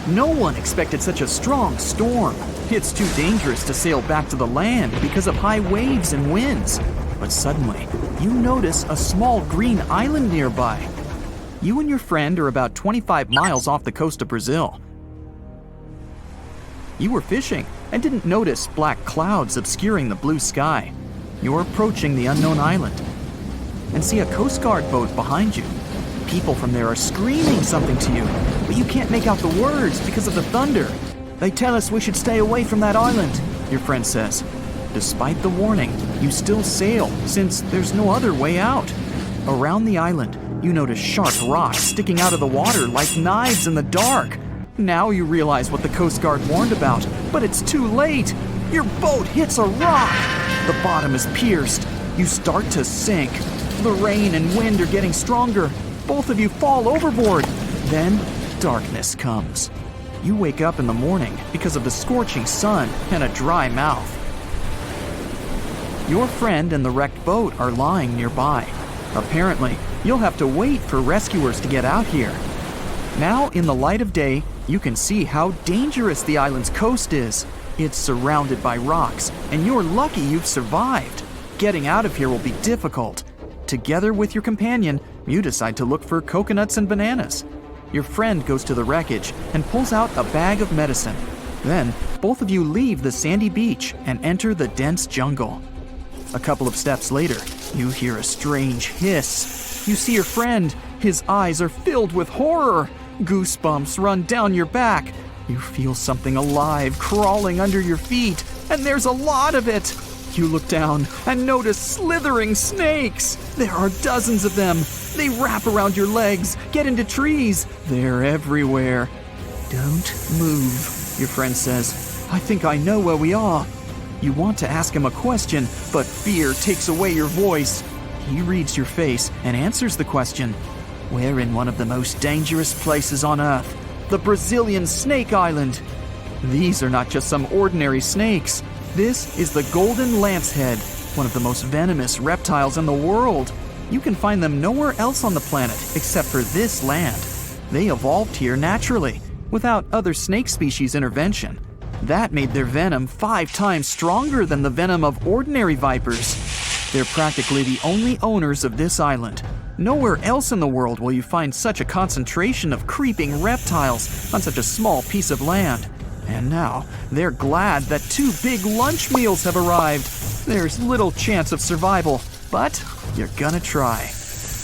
No one expected such a strong storm. It's too dangerous to sail back to the land because of high waves and winds. But suddenly, you notice a small green island nearby. You and your friend are about 25 miles off the coast of Brazil. You were fishing and didn't notice black clouds obscuring the blue sky. You're approaching the unknown island and see a Coast Guard boat behind you. People from there are screaming something to you, but you can't make out the words because of the thunder. They tell us we should stay away from that island, your friend says. Despite the warning, you still sail since there's no other way out. Around the island, you notice sharp rocks sticking out of the water like knives in the dark. Now you realize what the Coast Guard warned about, but it's too late. Your boat hits a rock. The bottom is pierced. You start to sink. The rain and wind are getting stronger. Both of you fall overboard. Then, darkness comes. You wake up in the morning because of the scorching sun and a dry mouth. Your friend and the wrecked boat are lying nearby. Apparently, you'll have to wait for rescuers to get out here. Now, in the light of day, you can see how dangerous the island's coast is. It's surrounded by rocks, and you're lucky you've survived. Getting out of here will be difficult. Together with your companion, you decide to look for coconuts and bananas. Your friend goes to the wreckage and pulls out a bag of medicine. Then, both of you leave the sandy beach and enter the dense jungle. A couple of steps later, you hear a strange hiss. You see your friend. His eyes are filled with horror. Goosebumps run down your back. You feel something alive crawling under your feet, and there's a lot of it. You look down and notice slithering snakes. There are dozens of them. They wrap around your legs, get into trees. They're everywhere. Don't move, your friend says. I think I know where we are. You want to ask him a question, but fear takes away your voice. He reads your face and answers the question. We're in one of the most dangerous places on Earth, the Brazilian Snake Island. These are not just some ordinary snakes. This is the golden lancehead, one of the most venomous reptiles in the world. You can find them nowhere else on the planet except for this land. They evolved here naturally, without other snake species intervention. That made their venom 5 times stronger than the venom of ordinary vipers. They're practically the only owners of this island. Nowhere else in the world will you find such a concentration of creeping reptiles on such a small piece of land. And now, they're glad that 2 big lunch meals have arrived. There's little chance of survival, but you're gonna try.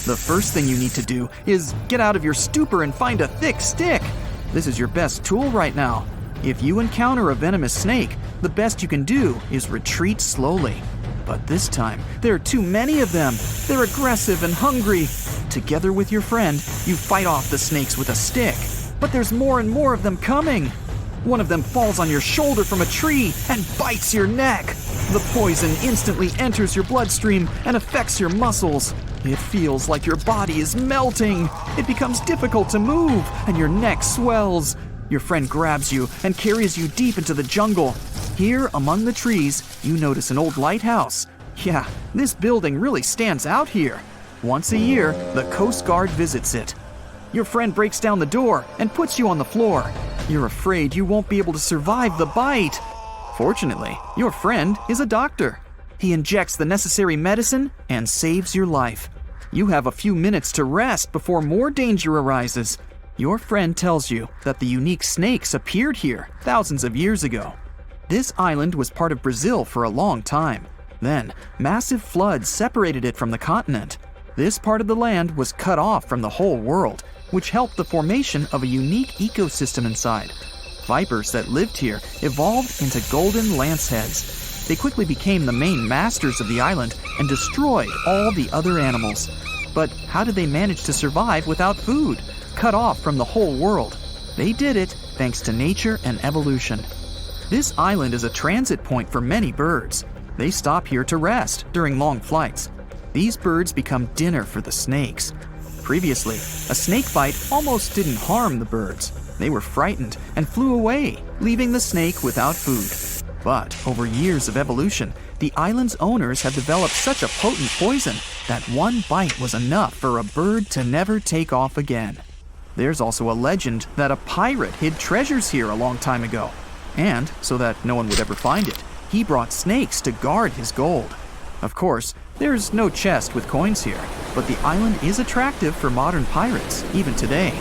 The first thing you need to do is get out of your stupor and find a thick stick. This is your best tool right now. If you encounter a venomous snake, the best you can do is retreat slowly. But this time, there are too many of them. They're aggressive and hungry. Together with your friend, you fight off the snakes with a stick. But there's more and more of them coming. One of them falls on your shoulder from a tree and bites your neck. The poison instantly enters your bloodstream and affects your muscles. It feels like your body is melting. It becomes difficult to move, and your neck swells. Your friend grabs you and carries you deep into the jungle. Here, among the trees, you notice an old lighthouse. Yeah, this building really stands out here. Once a year, the Coast Guard visits it. Your friend breaks down the door and puts you on the floor. You're afraid you won't be able to survive the bite. Fortunately, your friend is a doctor. He injects the necessary medicine and saves your life. You have a few minutes to rest before more danger arises. Your friend tells you that the unique snakes appeared here thousands of years ago. This island was part of Brazil for a long time. Then, massive floods separated it from the continent. This part of the land was cut off from the whole world, which helped the formation of a unique ecosystem inside. Vipers that lived here evolved into golden lanceheads. They quickly became the main masters of the island and destroyed all the other animals. But how did they manage to survive without food, cut off from the whole world? They did it thanks to nature and evolution. This island is a transit point for many birds. They stop here to rest during long flights. These birds become dinner for the snakes. Previously, a snake bite almost didn't harm the birds. They were frightened and flew away, leaving the snake without food. But over years of evolution, the island's owners have developed such a potent poison that one bite was enough for a bird to never take off again. There's also a legend that a pirate hid treasures here a long time ago. And, so that no one would ever find it, he brought snakes to guard his gold. Of course, there's no chest with coins here, but the island is attractive for modern pirates, even today.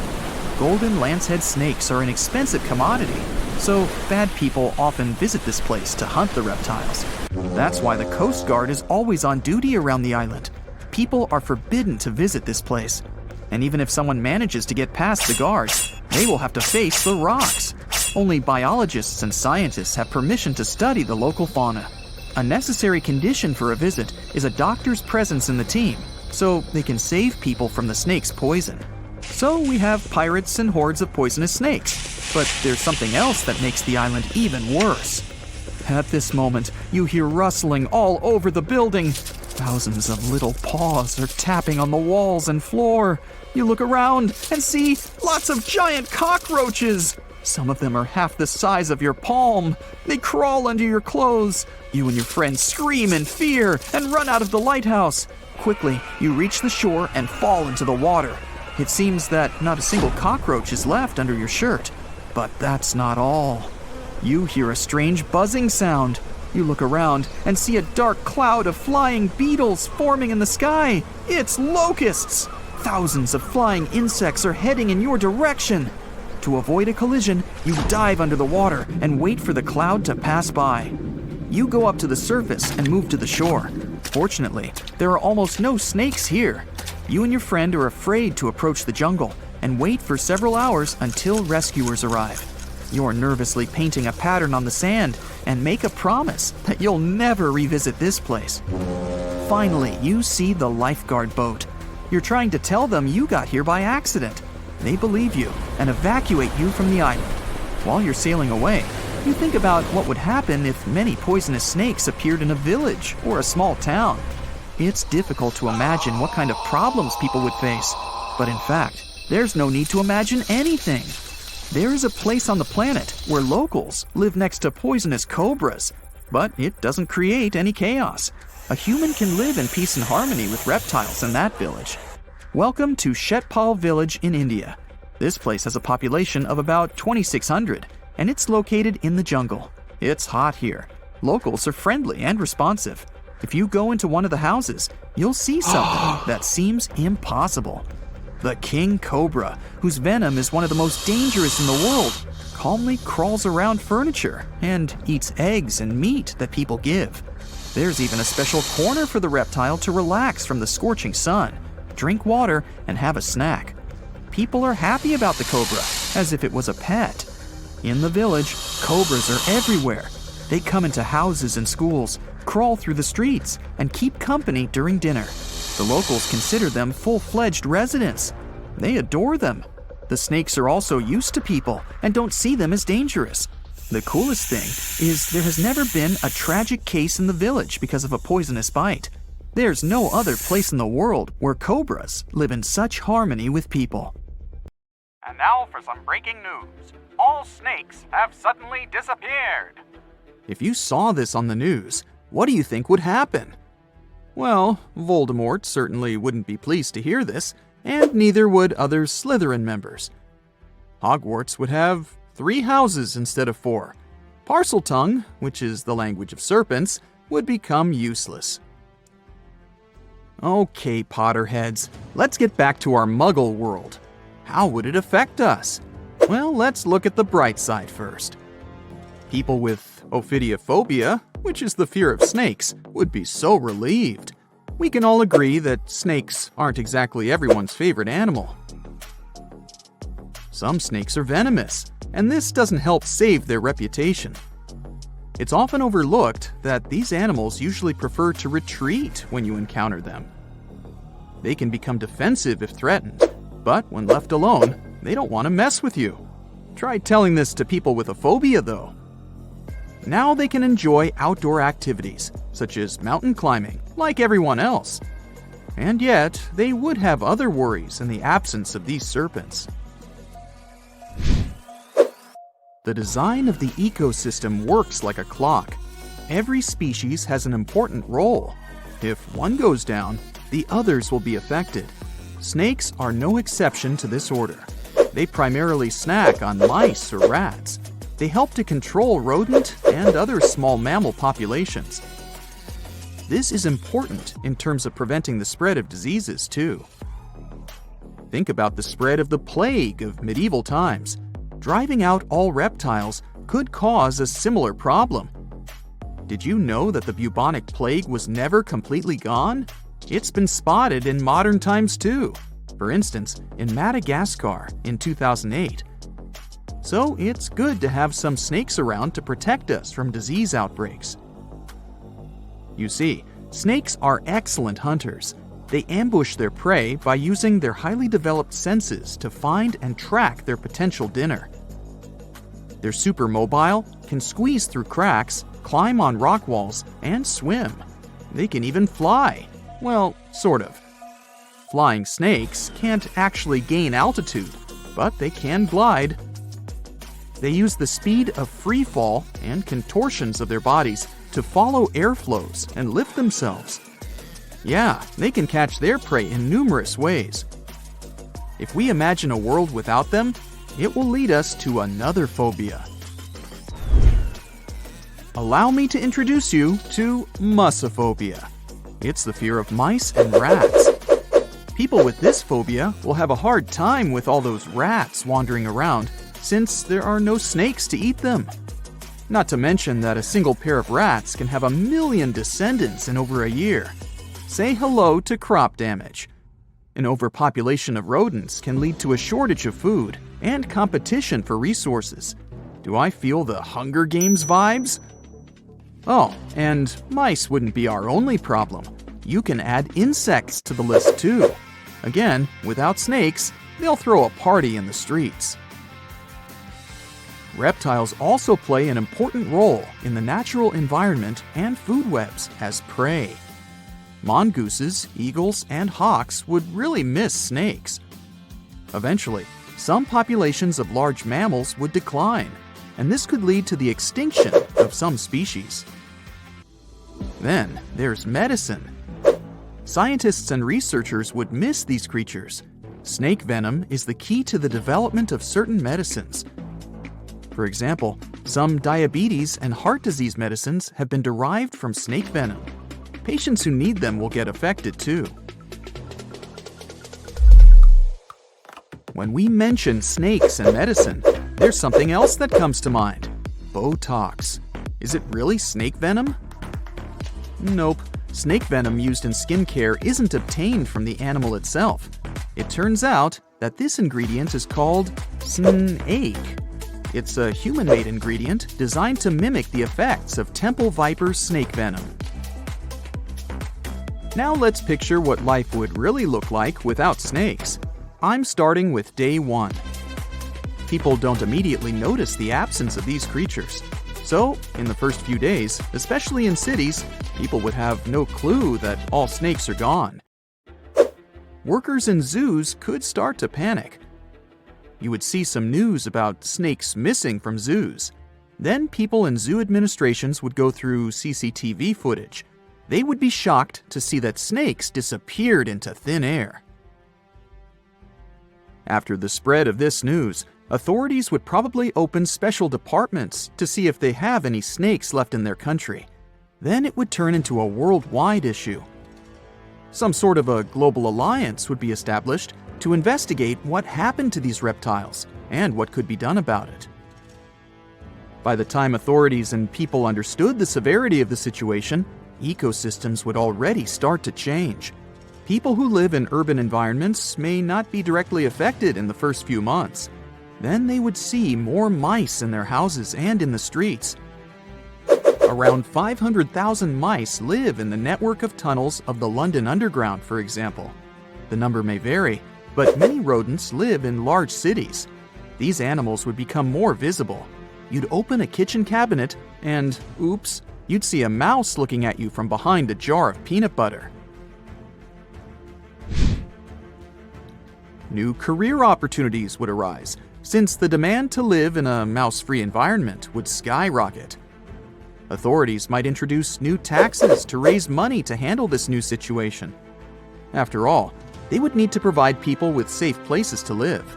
Golden lancehead snakes are an expensive commodity, so bad people often visit this place to hunt the reptiles. That's why the Coast Guard is always on duty around the island. People are forbidden to visit this place. And even if someone manages to get past the guards, they will have to face the rocks. Only biologists and scientists have permission to study the local fauna. A necessary condition for a visit is a doctor's presence in the team, so they can save people from the snake's poison. So we have pirates and hordes of poisonous snakes, but there's something else that makes the island even worse. At this moment, you hear rustling all over the building. Thousands of little paws are tapping on the walls and floor. You look around and see lots of giant cockroaches. Some of them are half the size of your palm. They crawl under your clothes. You and your friends scream in fear and run out of the lighthouse. Quickly, you reach the shore and fall into the water. It seems that not a single cockroach is left under your shirt. But that's not all. You hear a strange buzzing sound. You look around and see a dark cloud of flying beetles forming in the sky. It's locusts! Thousands of flying insects are heading in your direction. To avoid a collision, you dive under the water and wait for the cloud to pass by. You go up to the surface and move to the shore. Fortunately, there are almost no snakes here. You and your friend are afraid to approach the jungle and wait for several hours until rescuers arrive. You're nervously painting a pattern on the sand and make a promise that you'll never revisit this place. Finally, you see the lifeguard boat. You're trying to tell them you got here by accident. They believe you and evacuate you from the island. While you're sailing away, you think about what would happen if many poisonous snakes appeared in a village or a small town. It's difficult to imagine what kind of problems people would face. But in fact, there's no need to imagine anything. There is a place on the planet where locals live next to poisonous cobras, but it doesn't create any chaos. A human can live in peace and harmony with reptiles in that village. Welcome to Shetpal village in India. This place has a population of about 2,600, and it's located in the jungle. It's hot here. Locals are friendly and responsive. If you go into one of the houses, you'll see something that seems impossible. The king cobra, whose venom is one of the most dangerous in the world, calmly crawls around furniture and eats eggs and meat that people give. There's even a special corner for the reptile to relax from the scorching sun, drink water, and have a snack. People are happy about the cobra, as if it was a pet. In the village, cobras are everywhere. They come into houses and schools, crawl through the streets, and keep company during dinner. The locals consider them full-fledged residents. They adore them. The snakes are also used to people and don't see them as dangerous. The coolest thing is there has never been a tragic case in the village because of a poisonous bite. There's no other place in the world where cobras live in such harmony with people. And now for some breaking news. All snakes have suddenly disappeared. If you saw this on the news, what do you think would happen? Well, Voldemort certainly wouldn't be pleased to hear this, and neither would other Slytherin members. Hogwarts would have 3 houses instead of 4. Parseltongue, which is the language of serpents, would become useless. Okay, Potterheads, let's get back to our Muggle world. How would it affect us? Well, let's look at the bright side first. People with ophidiophobia, which is the fear of snakes, would be so relieved. We can all agree that snakes aren't exactly everyone's favorite animal. Some snakes are venomous, and this doesn't help save their reputation. It's often overlooked that these animals usually prefer to retreat when you encounter them. They can become defensive if threatened, but when left alone, they don't want to mess with you. Try telling this to people with a phobia, though. Now they can enjoy outdoor activities, such as mountain climbing, like everyone else. And yet, they would have other worries in the absence of these serpents. The design of the ecosystem works like a clock. Every species has an important role. If one goes down, the others will be affected. Snakes are no exception to this order. They primarily snack on mice or rats. They help to control rodent and other small mammal populations. This is important in terms of preventing the spread of diseases, too. Think about the spread of the plague of medieval times. Driving out all reptiles could cause a similar problem. Did you know that the bubonic plague was never completely gone? It's been spotted in modern times too. For instance, in Madagascar in 2008. So it's good to have some snakes around to protect us from disease outbreaks. You see, snakes are excellent hunters. They ambush their prey by using their highly developed senses to find and track their potential dinner. They're super mobile, can squeeze through cracks, climb on rock walls, and swim. They can even fly. Well, sort of. Flying snakes can't actually gain altitude, but they can glide. They use the speed of free fall and contortions of their bodies to follow airflows and lift themselves. Yeah, they can catch their prey in numerous ways. If we imagine a world without them, it will lead us to another phobia. Allow me to introduce you to mussophobia. It's the fear of mice and rats. People with this phobia will have a hard time with all those rats wandering around, since there are no snakes to eat them. Not to mention that a single pair of rats can have 1 million descendants in over a year. Say hello to crop damage. An overpopulation of rodents can lead to a shortage of food and competition for resources. Do I feel the Hunger Games vibes? Oh, and mice wouldn't be our only problem. You can add insects to the list too. Again, without snakes, they'll throw a party in the streets. Reptiles also play an important role in the natural environment and food webs as prey. Mongooses, eagles, and hawks would really miss snakes. Eventually, some populations of large mammals would decline, and this could lead to the extinction of some species. Then there's medicine. Scientists and researchers would miss these creatures. Snake venom is the key to the development of certain medicines. For example, some diabetes and heart disease medicines have been derived from snake venom. Patients who need them will get affected too. When we mention snakes and medicine, there's something else that comes to mind. Botox. Is it really snake venom? Nope. Snake venom used in skincare isn't obtained from the animal itself. It turns out that this ingredient is called snake. It's a human-made ingredient designed to mimic the effects of temple viper snake venom. Now let's picture what life would really look like without snakes. I'm starting with day 1. People don't immediately notice the absence of these creatures. So, in the first few days, especially in cities, people would have no clue that all snakes are gone. Workers in zoos could start to panic. You would see some news about snakes missing from zoos. Then people in zoo administrations would go through CCTV footage. They would be shocked to see that snakes disappeared into thin air. After the spread of this news, authorities would probably open special departments to see if they have any snakes left in their country. Then it would turn into a worldwide issue. Some sort of a global alliance would be established to investigate what happened to these reptiles and what could be done about it. By the time authorities and people understood the severity of the situation, ecosystems would already start to change. People who live in urban environments may not be directly affected in the first few months. Then they would see more mice in their houses and in the streets. Around 500,000 mice live in the network of tunnels of the London Underground, for example. The number may vary, but many rodents live in large cities. These animals would become more visible. You'd open a kitchen cabinet and, oops, you'd see a mouse looking at you from behind a jar of peanut butter. New career opportunities would arise, since the demand to live in a mouse-free environment would skyrocket. Authorities might introduce new taxes to raise money to handle this new situation. After all, they would need to provide people with safe places to live.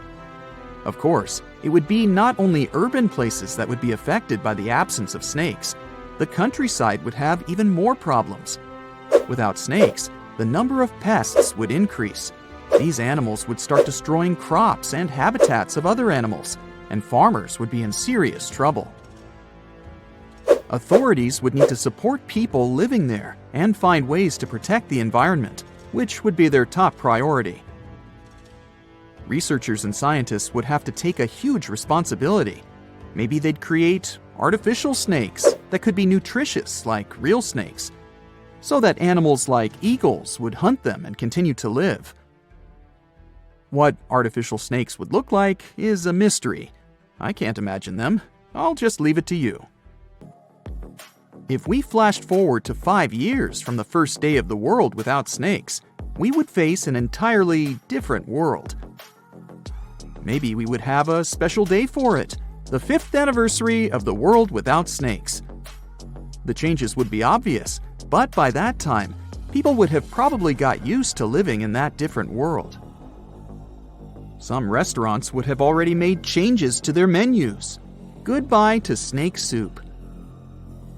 Of course, it would be not only urban places that would be affected by the absence of snakes. The countryside would have even more problems. Without snakes, the number of pests would increase. These animals would start destroying crops and habitats of other animals, and farmers would be in serious trouble. Authorities would need to support people living there and find ways to protect the environment, which would be their top priority. Researchers and scientists would have to take a huge responsibility. Maybe they'd create artificial snakes that could be nutritious like real snakes, so that animals like eagles would hunt them and continue to live. What artificial snakes would look like is a mystery. I can't imagine them. I'll just leave it to you. If we flashed forward to 5 years from the first day of the world without snakes, we would face an entirely different world. Maybe we would have a special day for it, the 5th anniversary of the world without snakes. The changes would be obvious, but by that time, people would have probably got used to living in that different world. Some restaurants would have already made changes to their menus. Goodbye to snake soup.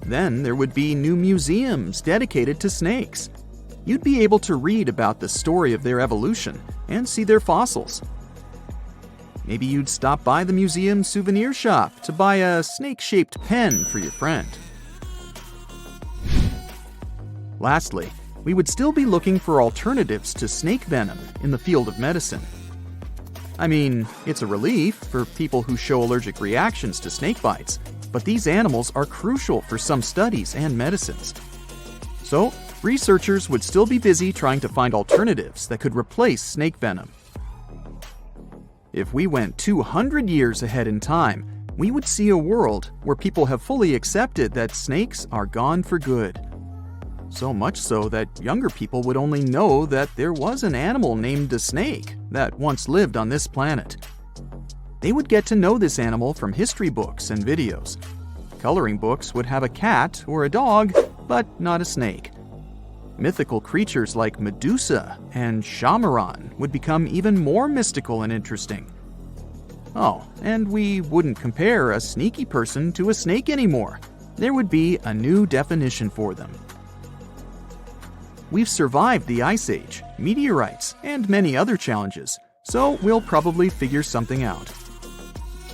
Then there would be new museums dedicated to snakes. You'd be able to read about the story of their evolution and see their fossils. Maybe you'd stop by the museum souvenir shop to buy a snake-shaped pen for your friend. Lastly, we would still be looking for alternatives to snake venom in the field of medicine. I mean, it's a relief for people who show allergic reactions to snake bites, but these animals are crucial for some studies and medicines. So, researchers would still be busy trying to find alternatives that could replace snake venom. If we went 200 years ahead in time, we would see a world where people have fully accepted that snakes are gone for good. So much so that younger people would only know that there was an animal named a snake that once lived on this planet. They would get to know this animal from history books and videos. Coloring books would have a cat or a dog, but not a snake. Mythical creatures like Medusa and Shamaran would become even more mystical and interesting. Oh, and we wouldn't compare a sneaky person to a snake anymore. There would be a new definition for them. We've survived the Ice Age, meteorites, and many other challenges, so we'll probably figure something out.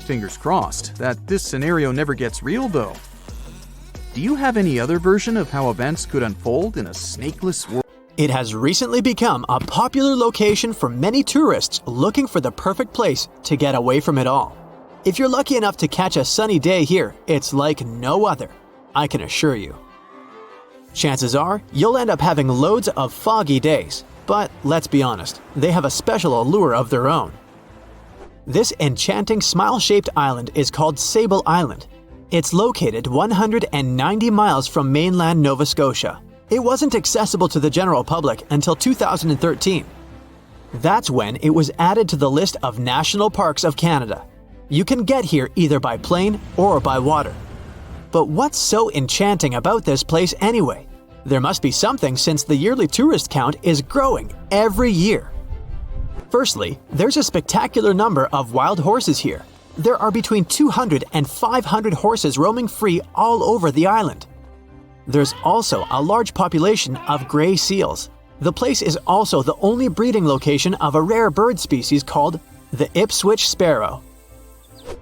Fingers crossed that this scenario never gets real, though. Do you have any other version of how events could unfold in a snakeless world? It has recently become a popular location for many tourists looking for the perfect place to get away from it all. If you're lucky enough to catch a sunny day here, it's like no other, I can assure you. Chances are, you'll end up having loads of foggy days, but let's be honest, they have a special allure of their own. This enchanting smile-shaped island is called Sable Island. It's located 190 miles from mainland Nova Scotia. It wasn't accessible to the general public until 2013. That's when it was added to the list of National Parks of Canada. You can get here either by plane or by water. But what's so enchanting about this place anyway? There must be something since the yearly tourist count is growing every year. Firstly, there's a spectacular number of wild horses here. There are between 200 and 500 horses roaming free all over the island. There's also a large population of gray seals. The place is also the only breeding location of a rare bird species called the Ipswich sparrow.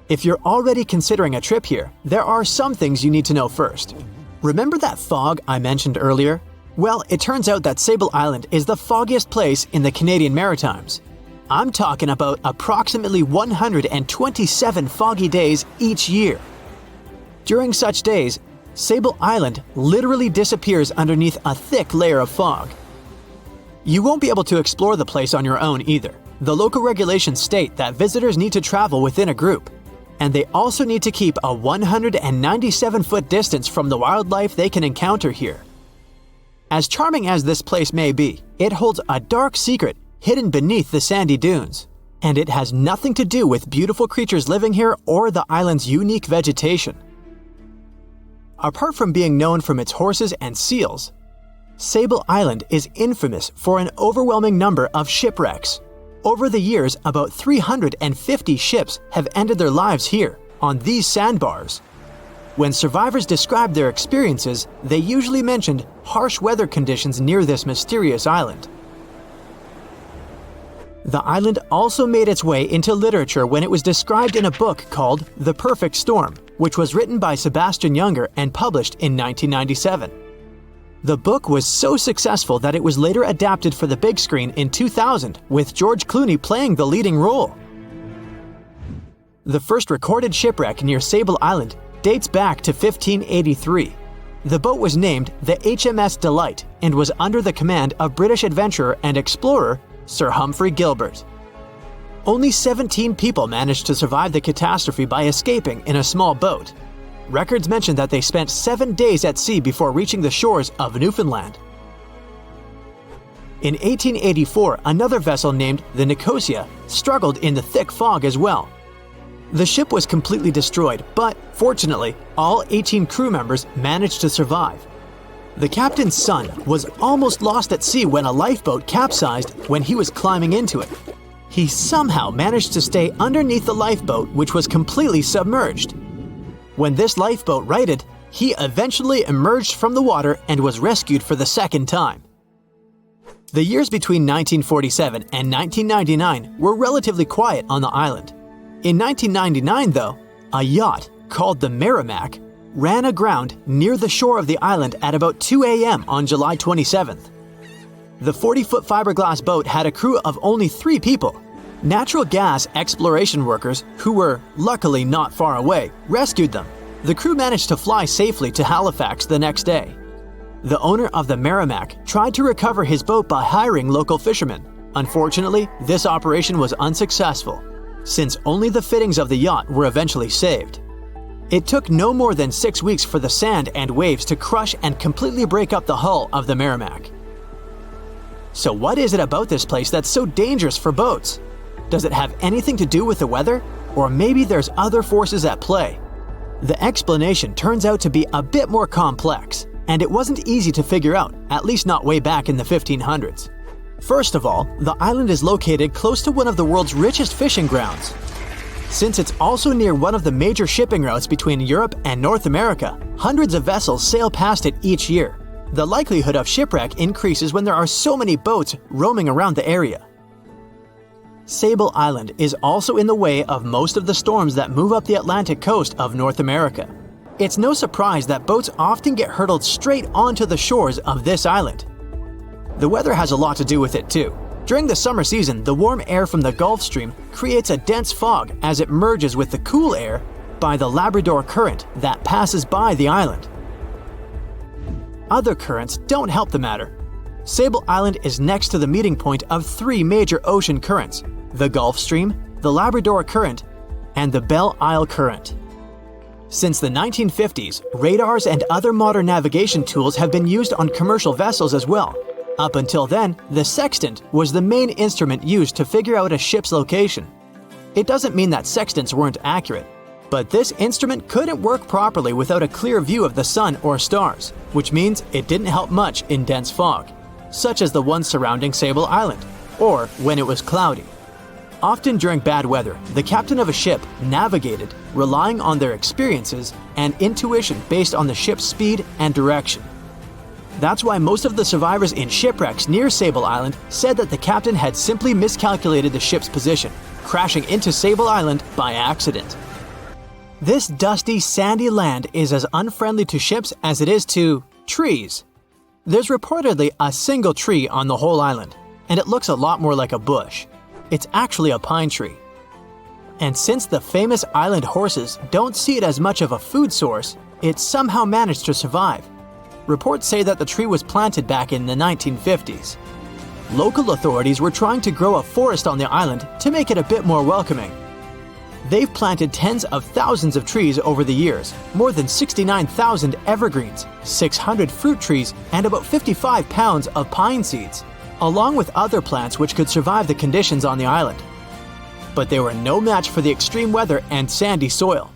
If you're already considering a trip here, there are some things you need to know first. Remember that fog I mentioned earlier? Well, it turns out that Sable Island is the foggiest place in the Canadian Maritimes. I'm talking about approximately 127 foggy days each year. During such days, Sable Island literally disappears underneath a thick layer of fog. You won't be able to explore the place on your own either. The local regulations state that visitors need to travel within a group, and they also need to keep a 197-foot distance from the wildlife they can encounter here. As charming as this place may be, it holds a dark secret hidden beneath the sandy dunes, and it has nothing to do with beautiful creatures living here or the island's unique vegetation. Apart from being known from its horses and seals, Sable Island is infamous for an overwhelming number of shipwrecks. Over the years, about 350 ships have ended their lives here, on these sandbars. When survivors described their experiences, they usually mentioned harsh weather conditions near this mysterious island. The island also made its way into literature when it was described in a book called The Perfect Storm, which was written by Sebastian Junger and published in 1997. The book was so successful that it was later adapted for the big screen in 2000, with George Clooney playing the leading role. The first recorded shipwreck near Sable Island dates back to 1583. The boat was named the HMS Delight and was under the command of British adventurer and explorer Sir Humphrey Gilbert. Only 17 people managed to survive the catastrophe by escaping in a small boat. Records mention that they spent 7 days at sea before reaching the shores of Newfoundland. In 1884, another vessel named the Nicosia struggled in the thick fog as well. The ship was completely destroyed, but fortunately, all 18 crew members managed to survive. The captain's son was almost lost at sea when a lifeboat capsized when he was climbing into it. He somehow managed to stay underneath the lifeboat, which was completely submerged. When this lifeboat righted, he eventually emerged from the water and was rescued for the second time. The years between 1947 and 1999 were relatively quiet on the island. In 1999, though, a yacht called the Merrimack ran aground near the shore of the island at about 2 a.m. on July 27th. The 40-foot fiberglass boat had a crew of only 3 people. Natural gas exploration workers, who were luckily not far away, rescued them. The crew managed to fly safely to Halifax the next day. The owner of the Merrimack tried to recover his boat by hiring local fishermen. Unfortunately, this operation was unsuccessful, since only the fittings of the yacht were eventually saved. It took no more than 6 weeks for the sand and waves to crush and completely break up the hull of the Merrimack. So what is it about this place that's so dangerous for boats? Does it have anything to do with the weather? Or maybe there's other forces at play? The explanation turns out to be a bit more complex, and it wasn't easy to figure out, at least not way back in the 1500s. First of all, the island is located close to one of the world's richest fishing grounds. Since it's also near one of the major shipping routes between Europe and North America, hundreds of vessels sail past it each year. The likelihood of shipwreck increases when there are so many boats roaming around the area. Sable Island is also in the way of most of the storms that move up the Atlantic coast of North America. It's no surprise that boats often get hurtled straight onto the shores of this island. The weather has a lot to do with it too. During the summer season, the warm air from the Gulf Stream creates a dense fog as it merges with the cool air by the Labrador Current that passes by the island. Other currents don't help the matter. Sable Island is next to the meeting point of 3 major ocean currents: the Gulf Stream, the Labrador Current, and the Belle Isle Current. Since the 1950s, radars and other modern navigation tools have been used on commercial vessels as well. Up until then, the sextant was the main instrument used to figure out a ship's location. It doesn't mean that sextants weren't accurate, but this instrument couldn't work properly without a clear view of the sun or stars, which means it didn't help much in dense fog, such as the one surrounding Sable Island, or when it was cloudy. Often during bad weather, the captain of a ship navigated, relying on their experiences and intuition based on the ship's speed and direction. That's why most of the survivors in shipwrecks near Sable Island said that the captain had simply miscalculated the ship's position, crashing into Sable Island by accident. This dusty, sandy land is as unfriendly to ships as it is to trees. There's reportedly a single tree on the whole island, and it looks a lot more like a bush. It's actually a pine tree. And since the famous island horses don't see it as much of a food source, it somehow managed to survive. Reports say that the tree was planted back in the 1950s. Local authorities were trying to grow a forest on the island to make it a bit more welcoming. They've planted tens of thousands of trees over the years, more than 69,000 evergreens, 600 fruit trees, and about 55 pounds of pine seeds, along with other plants which could survive the conditions on the island. But they were no match for the extreme weather and sandy soil.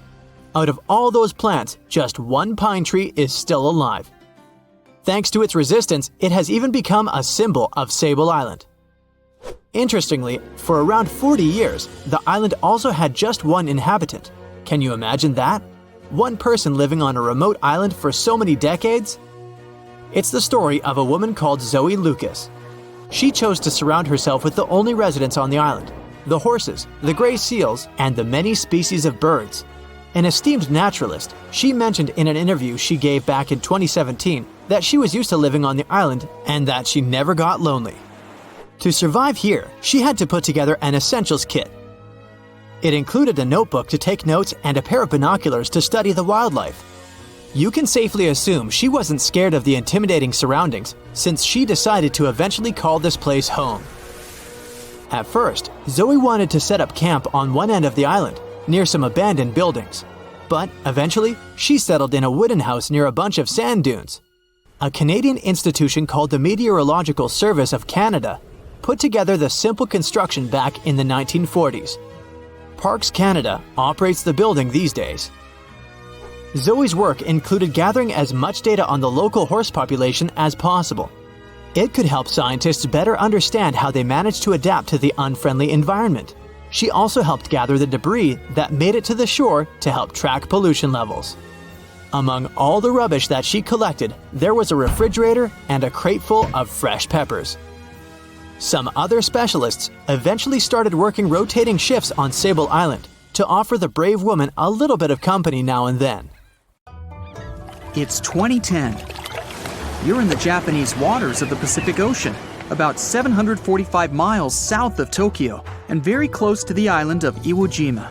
Out of all those plants, just one pine tree is still alive. Thanks to its resistance, it has even become a symbol of Sable Island. Interestingly, for around 40 years, the island also had just one inhabitant. Can you imagine that? One person living on a remote island for so many decades? It's the story of a woman called Zoe Lucas. She chose to surround herself with the only residents on the island: the horses, the gray seals, and the many species of birds. An esteemed naturalist, she mentioned in an interview she gave back in 2017 that she was used to living on the island and that she never got lonely. To survive here, she had to put together an essentials kit. It included a notebook to take notes and a pair of binoculars to study the wildlife. You can safely assume she wasn't scared of the intimidating surroundings, since she decided to eventually call this place home. At first, Zoe wanted to set up camp on one end of the island, near some abandoned buildings. But eventually, she settled in a wooden house near a bunch of sand dunes. A Canadian institution called the Meteorological Service of Canada put together the simple construction back in the 1940s. Parks Canada operates the building these days. Zoe's work included gathering as much data on the local horse population as possible. It could help scientists better understand how they managed to adapt to the unfriendly environment. She also helped gather the debris that made it to the shore to help track pollution levels. Among all the rubbish that she collected, there was a refrigerator and a crate full of fresh peppers. Some other specialists eventually started working rotating shifts on Sable Island to offer the brave woman a little bit of company now and then. It's 2010. You're in the Japanese waters of the Pacific Ocean, about 745 miles south of Tokyo and very close to the island of Iwo Jima.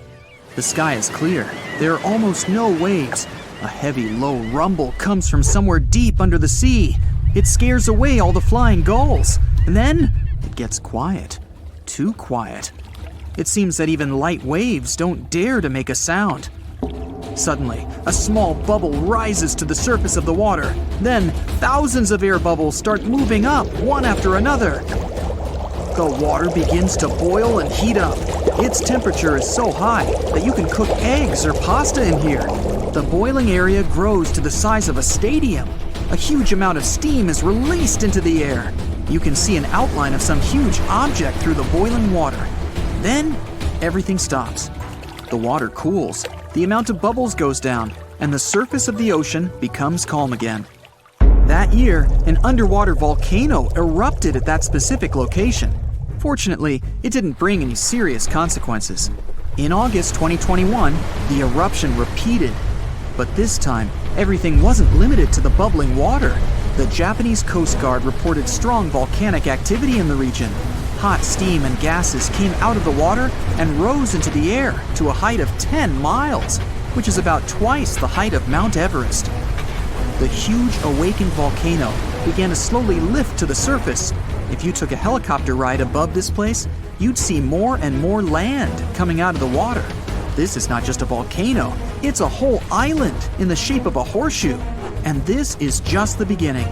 The sky is clear. There are almost no waves. A heavy, low rumble comes from somewhere deep under the sea. It scares away all the flying gulls. And then it gets quiet. Too quiet. It seems that even light waves don't dare to make a sound. Suddenly, a small bubble rises to the surface of the water. Then, thousands of air bubbles start moving up, one after another. The water begins to boil and heat up. Its temperature is so high that you can cook eggs or pasta in here. The boiling area grows to the size of a stadium. A huge amount of steam is released into the air. You can see an outline of some huge object through the boiling water. Then, everything stops. The water cools, the amount of bubbles goes down, and the surface of the ocean becomes calm again. That year, an underwater volcano erupted at that specific location. Fortunately, it didn't bring any serious consequences. In August 2021, the eruption repeated. But this time, everything wasn't limited to the bubbling water. The Japanese Coast Guard reported strong volcanic activity in the region. Hot steam and gases came out of the water and rose into the air to a height of 10 miles, which is about twice the height of Mount Everest. The huge awakened volcano began to slowly lift to the surface. If you took a helicopter ride above this place, you'd see more and more land coming out of the water. This is not just a volcano, it's a whole island in the shape of a horseshoe. And this is just the beginning.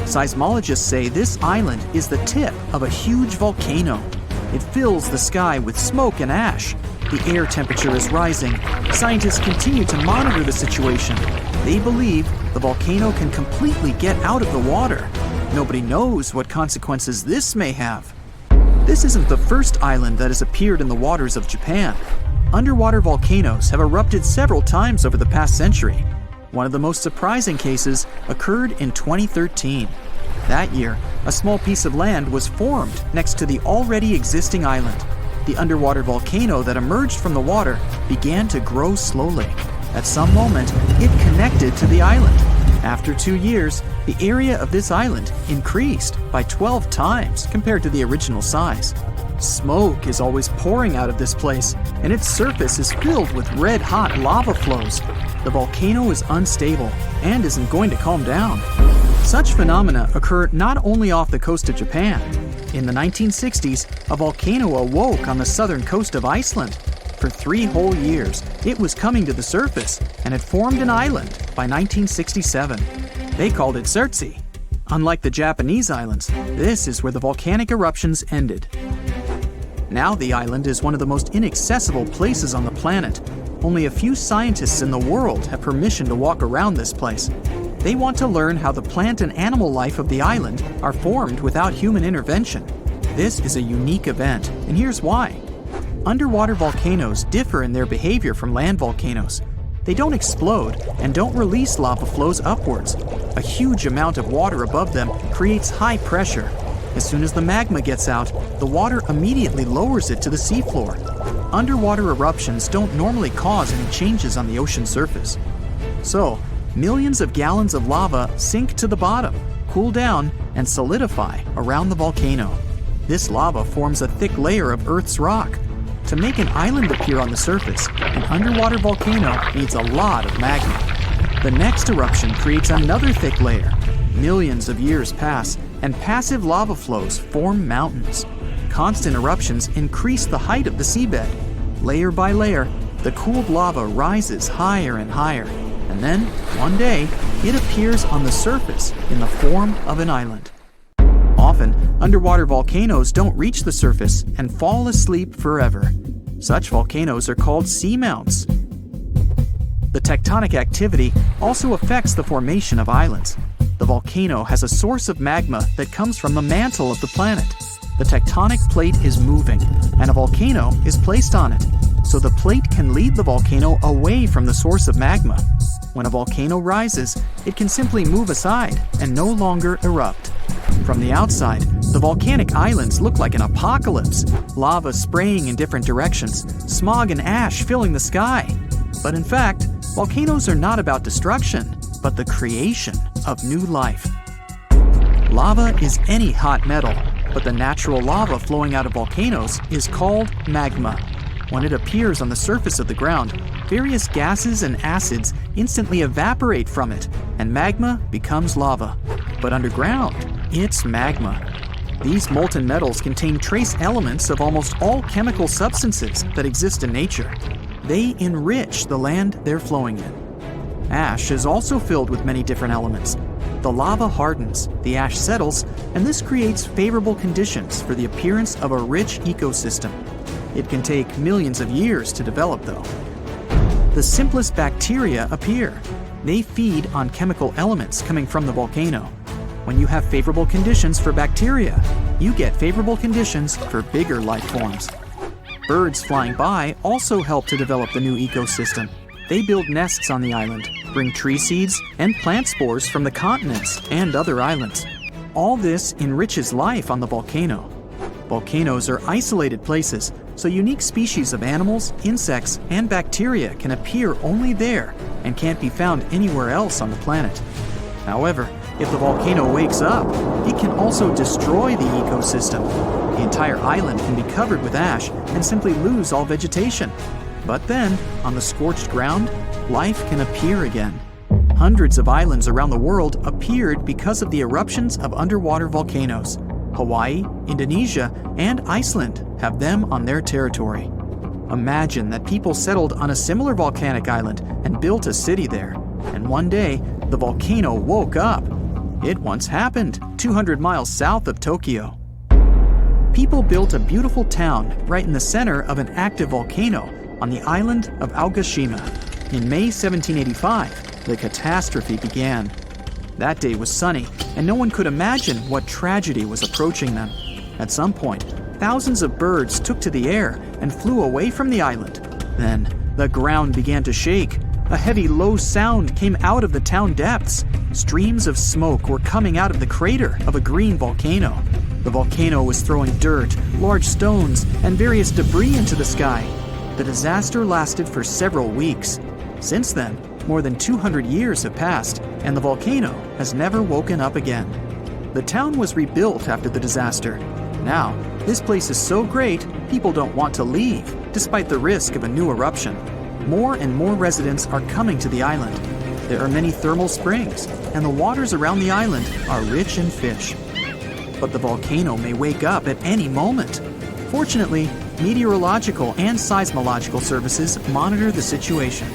Seismologists say this island is the tip of a huge volcano. It fills the sky with smoke and ash. The air temperature is rising. Scientists continue to monitor the situation. They believe the volcano can completely get out of the water. Nobody knows what consequences this may have. This isn't the first island that has appeared in the waters of Japan. Underwater volcanoes have erupted several times over the past century. One of the most surprising cases occurred in 2013. That year, a small piece of land was formed next to the already existing island. The underwater volcano that emerged from the water began to grow slowly. At some moment, it connected to the island. After 2 years, the area of this island increased by 12 times compared to the original size. Smoke is always pouring out of this place, and its surface is filled with red-hot lava flows. The volcano is unstable and isn't going to calm down. Such phenomena occur not only off the coast of Japan. In the 1960s, a volcano awoke on the southern coast of Iceland. For 3 whole years, it was coming to the surface and had formed an island by 1967. They called it Surtsey. Unlike the Japanese islands, this is where the volcanic eruptions ended. Now the island is one of the most inaccessible places on the planet. Only a few scientists in the world have permission to walk around this place. They want to learn how the plant and animal life of the island are formed without human intervention. This is a unique event, and here's why. Underwater volcanoes differ in their behavior from land volcanoes. They don't explode and don't release lava flows upwards. A huge amount of water above them creates high pressure. As soon as the magma gets out, the water immediately lowers it to the seafloor. Underwater eruptions don't normally cause any changes on the ocean surface. So, millions of gallons of lava sink to the bottom, cool down, and solidify around the volcano. This lava forms a thick layer of Earth's rock. To make an island appear on the surface, an underwater volcano needs a lot of magma. The next eruption creates another thick layer. Millions of years pass, and passive lava flows form mountains. Constant eruptions increase the height of the seabed. Layer by layer, the cooled lava rises higher and higher, and then, one day, it appears on the surface in the form of an island. Often, underwater volcanoes don't reach the surface and fall asleep forever. Such volcanoes are called seamounts. The tectonic activity also affects the formation of islands. The volcano has a source of magma that comes from the mantle of the planet. The tectonic plate is moving, and a volcano is placed on it, so the plate can lead the volcano away from the source of magma. When a volcano rises, it can simply move aside and no longer erupt. From the outside, the volcanic islands look like an apocalypse, lava spraying in different directions, smog and ash filling the sky. But in fact, volcanoes are not about destruction, but the creation of new life. Lava is any hot metal, but the natural lava flowing out of volcanoes is called magma. When it appears on the surface of the ground, various gases and acids instantly evaporate from it, and magma becomes lava. But underground, it's magma. These molten metals contain trace elements of almost all chemical substances that exist in nature. They enrich the land they're flowing in. Ash is also filled with many different elements. The lava hardens, the ash settles, and this creates favorable conditions for the appearance of a rich ecosystem. It can take millions of years to develop, though. The simplest bacteria appear. They feed on chemical elements coming from the volcano. When you have favorable conditions for bacteria, you get favorable conditions for bigger life forms. Birds flying by also help to develop the new ecosystem. They build nests on the island, bring tree seeds and plant spores from the continents and other islands. All this enriches life on the volcano. Volcanoes are isolated places, so unique species of animals, insects, and bacteria can appear only there and can't be found anywhere else on the planet. However, if the volcano wakes up, it can also destroy the ecosystem. The entire island can be covered with ash and simply lose all vegetation. But then, on the scorched ground, life can appear again. Hundreds of islands around the world appeared because of the eruptions of underwater volcanoes. Hawaii, Indonesia, and Iceland have them on their territory. Imagine that people settled on a similar volcanic island and built a city there. And one day, the volcano woke up. It once happened 200 miles south of Tokyo. People built a beautiful town right in the center of an active volcano on the island of Aogashima. In May 1785, the catastrophe began. That day was sunny, and no one could imagine what tragedy was approaching them. At some point, thousands of birds took to the air and flew away from the island. Then, the ground began to shake. A heavy, low sound came out of the town depths. Streams of smoke were coming out of the crater of a green volcano. The volcano was throwing dirt, large stones, and various debris into the sky. The disaster lasted for several weeks. Since then, more than 200 years have passed, and the volcano has never woken up again. The town was rebuilt after the disaster. Now, this place is so great, people don't want to leave, despite the risk of a new eruption. More and more residents are coming to the island. There are many thermal springs, and the waters around the island are rich in fish. But the volcano may wake up at any moment. Fortunately, meteorological and seismological services monitor the situation.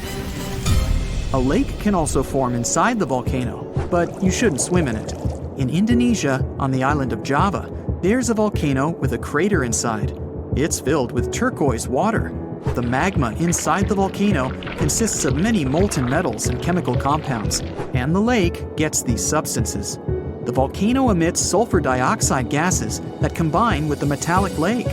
A lake can also form inside the volcano, but you shouldn't swim in it. In Indonesia, on the island of Java, there's a volcano with a crater inside. It's filled with turquoise water. The magma inside the volcano consists of many molten metals and chemical compounds, and the lake gets these substances. The volcano emits sulfur dioxide gases that combine with the metallic lake.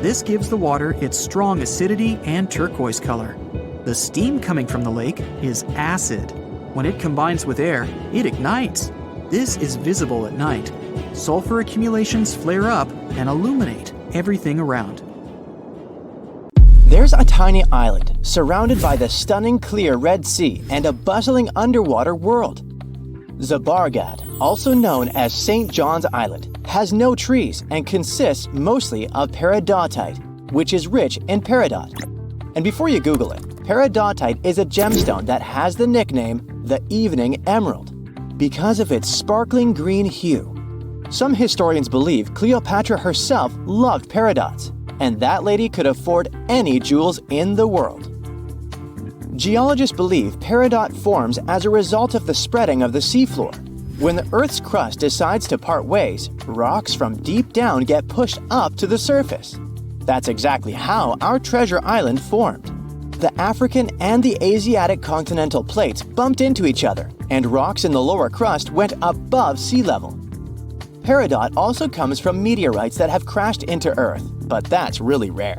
This gives the water its strong acidity and turquoise color. The steam coming from the lake is acid. When it combines with air, it ignites. This is visible at night. Sulfur accumulations flare up and illuminate everything around. There's a tiny island surrounded by the stunning clear Red Sea and a bustling underwater world. Zabargad, also known as St. John's Island, has no trees and consists mostly of peridotite, which is rich in peridot. And before you Google it, peridotite is a gemstone that has the nickname the Evening Emerald because of its sparkling green hue. Some historians believe Cleopatra herself loved peridots, and that lady could afford any jewels in the world. Geologists believe peridot forms as a result of the spreading of the seafloor. When the Earth's crust decides to part ways, rocks from deep down get pushed up to the surface. That's exactly how our treasure island formed. The African and the Asiatic continental plates bumped into each other, and rocks in the lower crust went above sea level. Peridot also comes from meteorites that have crashed into Earth, but that's really rare.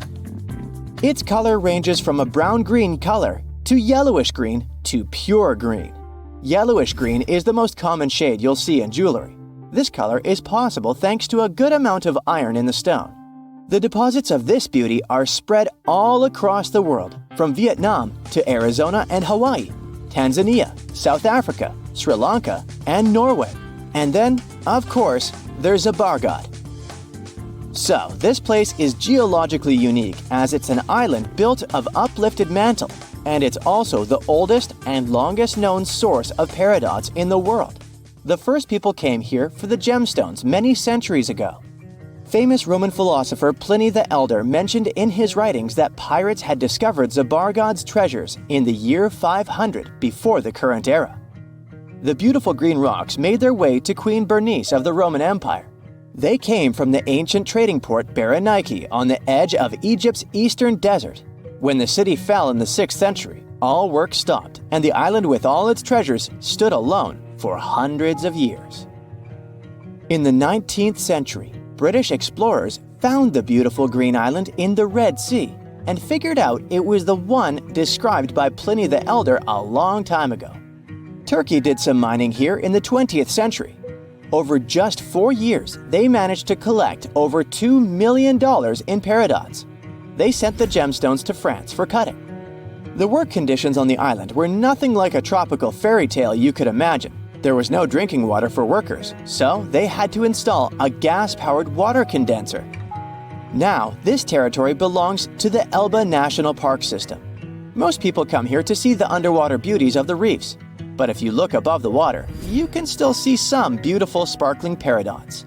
Its color ranges from a brown-green color to yellowish green to pure green. Yellowish green is the most common shade you'll see in jewelry. This color is possible thanks to a good amount of iron in the stone. The deposits of this beauty are spread all across the world, from Vietnam to Arizona and Hawaii, Tanzania, South Africa, Sri Lanka, and Norway. And then, of course, there's Zabargad. So, this place is geologically unique as it's an island built of uplifted mantle, and it's also the oldest and longest known source of peridots in the world. The first people came here for the gemstones many centuries ago. Famous Roman philosopher Pliny the Elder mentioned in his writings that pirates had discovered Zabargad's treasures in the year 500 before the current era. The beautiful green rocks made their way to Queen Bernice of the Roman Empire. They came from the ancient trading port Berenike on the edge of Egypt's eastern desert. When the city fell in the 6th century, all work stopped, and the island with all its treasures stood alone for hundreds of years. In the 19th century, British explorers found the beautiful green island in the Red Sea and figured out it was the one described by Pliny the Elder a long time ago. Turkey did some mining here in the 20th century. Over just 4 years, they managed to collect over $2 million in peridots. They sent the gemstones to France for cutting. The work conditions on the island were nothing like a tropical fairy tale you could imagine. There was no drinking water for workers, so they had to install a gas-powered water condenser. Now, this territory belongs to the Elba National Park System. Most people come here to see the underwater beauties of the reefs, but if you look above the water, you can still see some beautiful sparkling peridots.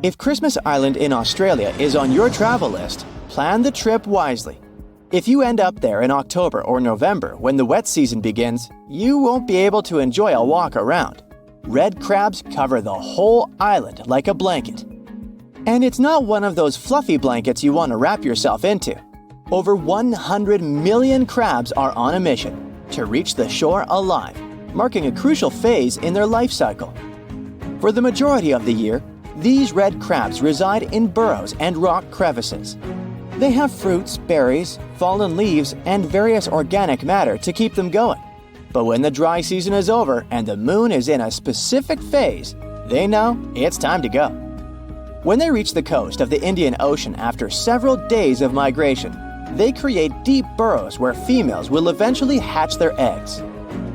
If Christmas Island in Australia is on your travel list, plan the trip wisely. If you end up there in October or November when the wet season begins, you won't be able to enjoy a walk around. Red crabs cover the whole island like a blanket. And it's not one of those fluffy blankets you want to wrap yourself into. Over 100 million crabs are on a mission to reach the shore alive, marking a crucial phase in their life cycle. For the majority of the year, these red crabs reside in burrows and rock crevices. They have fruits, berries, fallen leaves, and various organic matter to keep them going. But when the dry season is over and the moon is in a specific phase, they know it's time to go. When they reach the coast of the Indian Ocean after several days of migration, they create deep burrows where females will eventually hatch their eggs.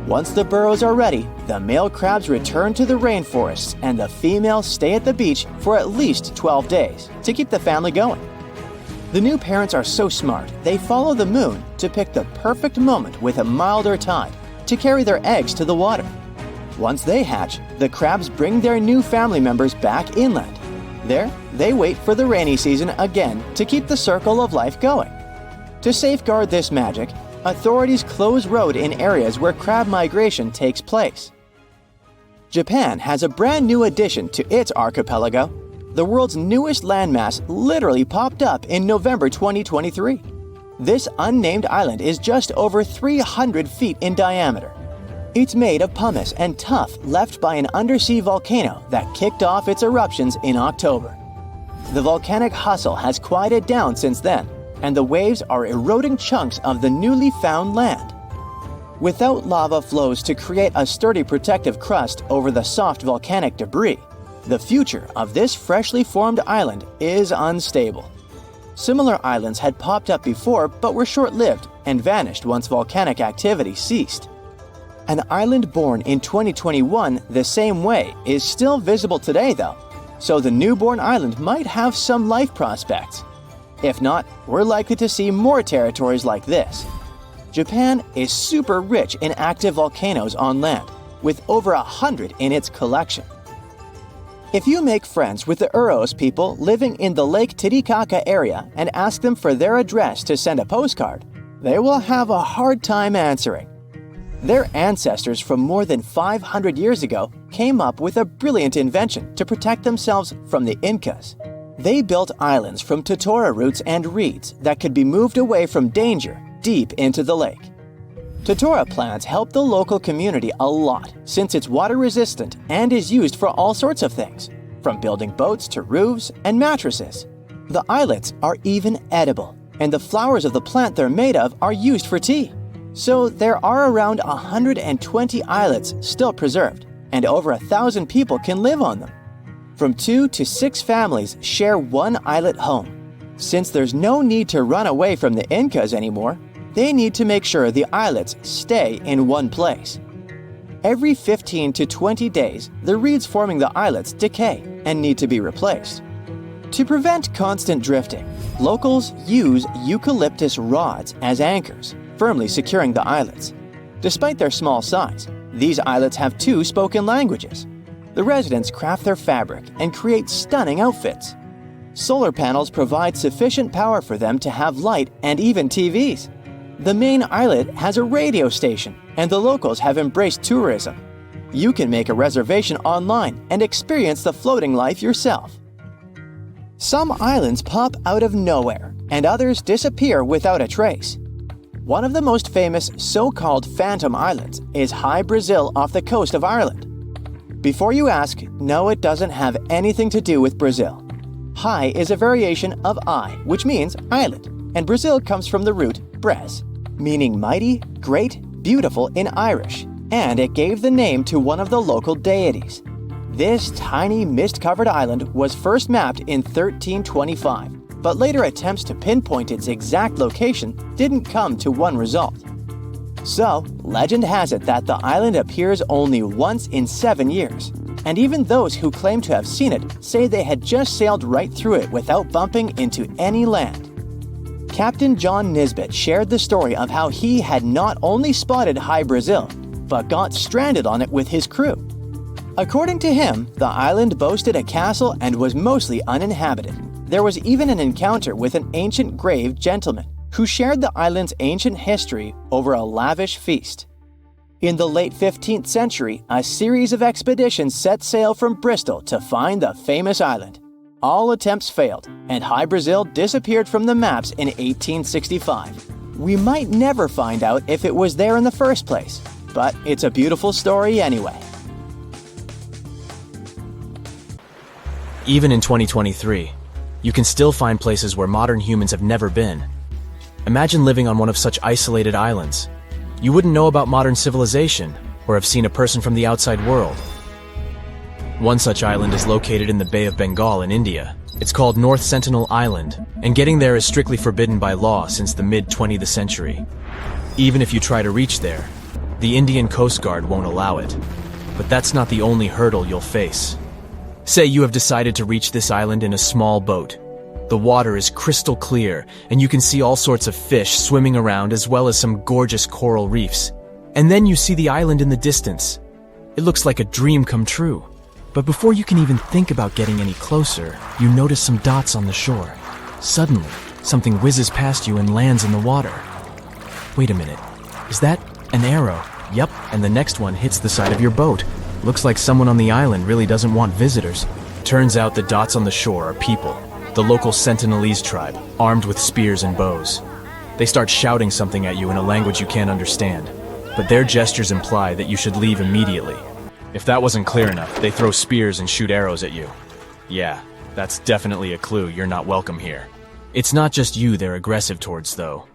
Once the burrows are ready, the male crabs return to the rainforests and the females stay at the beach for at least 12 days to keep the family going. The new parents are so smart, they follow the moon to pick the perfect moment with a milder tide to carry their eggs to the water. Once they hatch, the crabs bring their new family members back inland. There, they wait for the rainy season again to keep the circle of life going. To safeguard this magic, authorities close road in areas where crab migration takes place. Japan has a brand new addition to its archipelago. The world's newest landmass literally popped up in November 2023. This unnamed island is just over 300 feet in diameter. It's made of pumice and tuff left by an undersea volcano that kicked off its eruptions in October. The volcanic hustle has quieted down since then, and the waves are eroding chunks of the newly found land. Without lava flows to create a sturdy protective crust over the soft volcanic debris, the future of this freshly formed island is unstable. Similar islands had popped up before but were short-lived and vanished once volcanic activity ceased. An island born in 2021 the same way is still visible today though, so the newborn island might have some life prospects. If not, we're likely to see more territories like this. Japan is super rich in active volcanoes on land, with over 100 in its collection. If you make friends with the Uros people living in the Lake Titicaca area and ask them for their address to send a postcard, they will have a hard time answering. Their ancestors from more than 500 years ago came up with a brilliant invention to protect themselves from the Incas. They built islands from totora roots and reeds that could be moved away from danger deep into the lake. Totora plants help the local community a lot since it's water resistant and is used for all sorts of things, from building boats to roofs and mattresses. The islets are even edible, and the flowers of the plant they're made of are used for tea. So there are around 120 islets still preserved, and over 1,000 people can live on them. From 2 to 6 families share one islet home. Since there's no need to run away from the Incas anymore, they need to make sure the islets stay in one place. Every 15 to 20 days, the reeds forming the islets decay and need to be replaced. To prevent constant drifting, locals use eucalyptus rods as anchors, firmly securing the islets. Despite their small size, these islets have 2 spoken languages. The residents craft their fabric and create stunning outfits. Solar panels provide sufficient power for them to have light and even TVs. The main islet has a radio station, and the locals have embraced tourism. You can make a reservation online and experience the floating life yourself. Some islands pop out of nowhere, and others disappear without a trace. One of the most famous so-called phantom islands is High Brazil off the coast of Ireland. Before you ask, no, it doesn't have anything to do with Brazil. High is a variation of I, which means island, and Brazil comes from the root bres, meaning mighty, great, beautiful in Irish, and it gave the name to one of the local deities. This tiny mist-covered island was first mapped in 1325, but later attempts to pinpoint its exact location didn't come to one result. So, legend has it that the island appears only once in 7 years, and even those who claim to have seen it say they had just sailed right through it without bumping into any land. Captain John Nisbet shared the story of how he had not only spotted High Brazil, but got stranded on it with his crew. According to him, the island boasted a castle and was mostly uninhabited. There was even an encounter with an ancient grave gentleman who shared the island's ancient history over a lavish feast. In the late 15th century, a series of expeditions set sail from Bristol to find the famous island. All attempts failed, and High Brazil disappeared from the maps in 1865. We might never find out if it was there in the first place, but it's a beautiful story anyway. Even in 2023, you can still find places where modern humans have never been. Imagine living on one of such isolated islands. You wouldn't know about modern civilization or have seen a person from the outside world. One such island is located in the Bay of Bengal in India. It's called North Sentinel Island, and getting there is strictly forbidden by law since the mid-20th century. Even if you try to reach there, the Indian Coast Guard won't allow it. But that's not the only hurdle you'll face. Say you have decided to reach this island in a small boat. The water is crystal clear, and you can see all sorts of fish swimming around as well as some gorgeous coral reefs. And then you see the island in the distance. It looks like a dream come true. But before you can even think about getting any closer, you notice some dots on the shore. Suddenly, something whizzes past you and lands in the water. Wait a minute, is that an arrow? Yep, and the next one hits the side of your boat. Looks like someone on the island really doesn't want visitors. Turns out the dots on the shore are people, the local Sentinelese tribe, armed with spears and bows. They start shouting something at you in a language you can't understand. but their gestures imply that you should leave immediately. If that wasn't clear enough, they throw spears and shoot arrows at you. Yeah, that's definitely a clue you're not welcome here. It's not just you they're aggressive towards, though.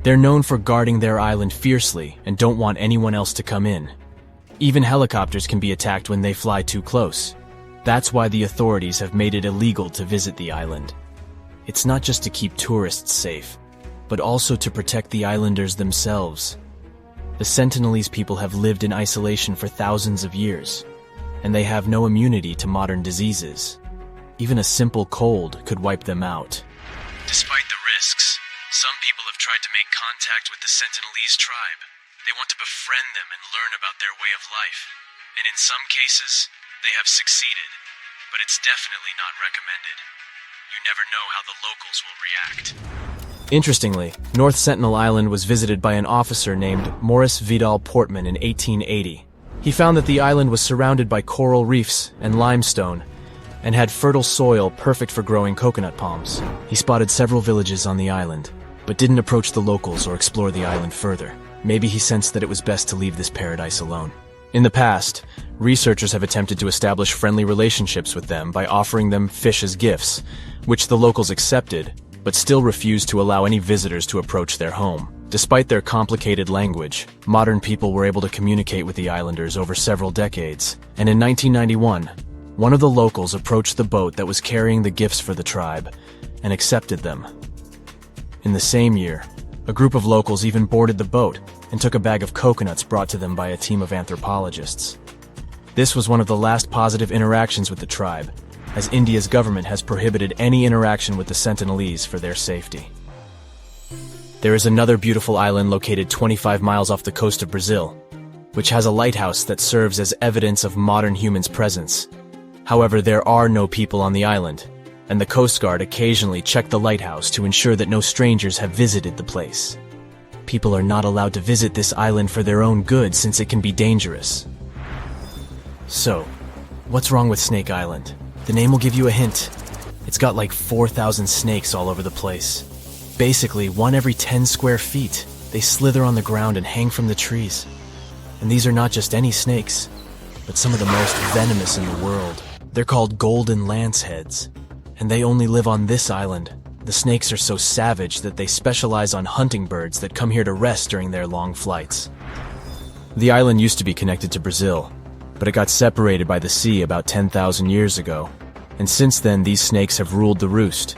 They're known for guarding their island fiercely and don't want anyone else to come in. Even helicopters can be attacked when they fly too close. That's why the authorities have made it illegal to visit the island. It's not just to keep tourists safe, but also to protect the islanders themselves. The Sentinelese people have lived in isolation for thousands of years, and they have no immunity to modern diseases. Even a simple cold could wipe them out. Despite the risks, some people have tried to make contact with the Sentinelese tribe. They want to befriend them and learn about their way of life. And in some cases, they have succeeded, but it's definitely not recommended. You never know how the locals will react. Interestingly, North Sentinel Island was visited by an officer named Maurice Vidal Portman in 1880. He found that the island was surrounded by coral reefs and limestone, and had fertile soil perfect for growing coconut palms. He spotted several villages on the island, but didn't approach the locals or explore the island further. Maybe he sensed that it was best to leave this paradise alone. In the past, researchers have attempted to establish friendly relationships with them by offering them fish as gifts, which the locals accepted, but still refused to allow any visitors to approach their home. Despite their complicated language, modern people were able to communicate with the islanders over several decades, and in 1991, one of the locals approached the boat that was carrying the gifts for the tribe and accepted them. In the same year, a group of locals even boarded the boat and took a bag of coconuts brought to them by a team of anthropologists. This was one of the last positive interactions with the tribe, as India's government has prohibited any interaction with the Sentinelese for their safety. There is another beautiful island located 25 miles off the coast of Brazil, which has a lighthouse that serves as evidence of modern humans' presence. However, there are no people on the island, and the Coast Guard occasionally check the lighthouse to ensure that no strangers have visited the place. People are not allowed to visit this island for their own good since it can be dangerous. So, what's wrong with Snake Island? The name will give you a hint. It's got like 4,000 snakes all over the place. Basically, one every 10 square feet. They slither on the ground and hang from the trees. And these are not just any snakes, but some of the most venomous in the world. They're called golden lanceheads, and they only live on this island. The snakes are so savage that they specialize on hunting birds that come here to rest during their long flights. The island used to be connected to Brazil, but it got separated by the sea about 10,000 years ago, and since then these snakes have ruled the roost.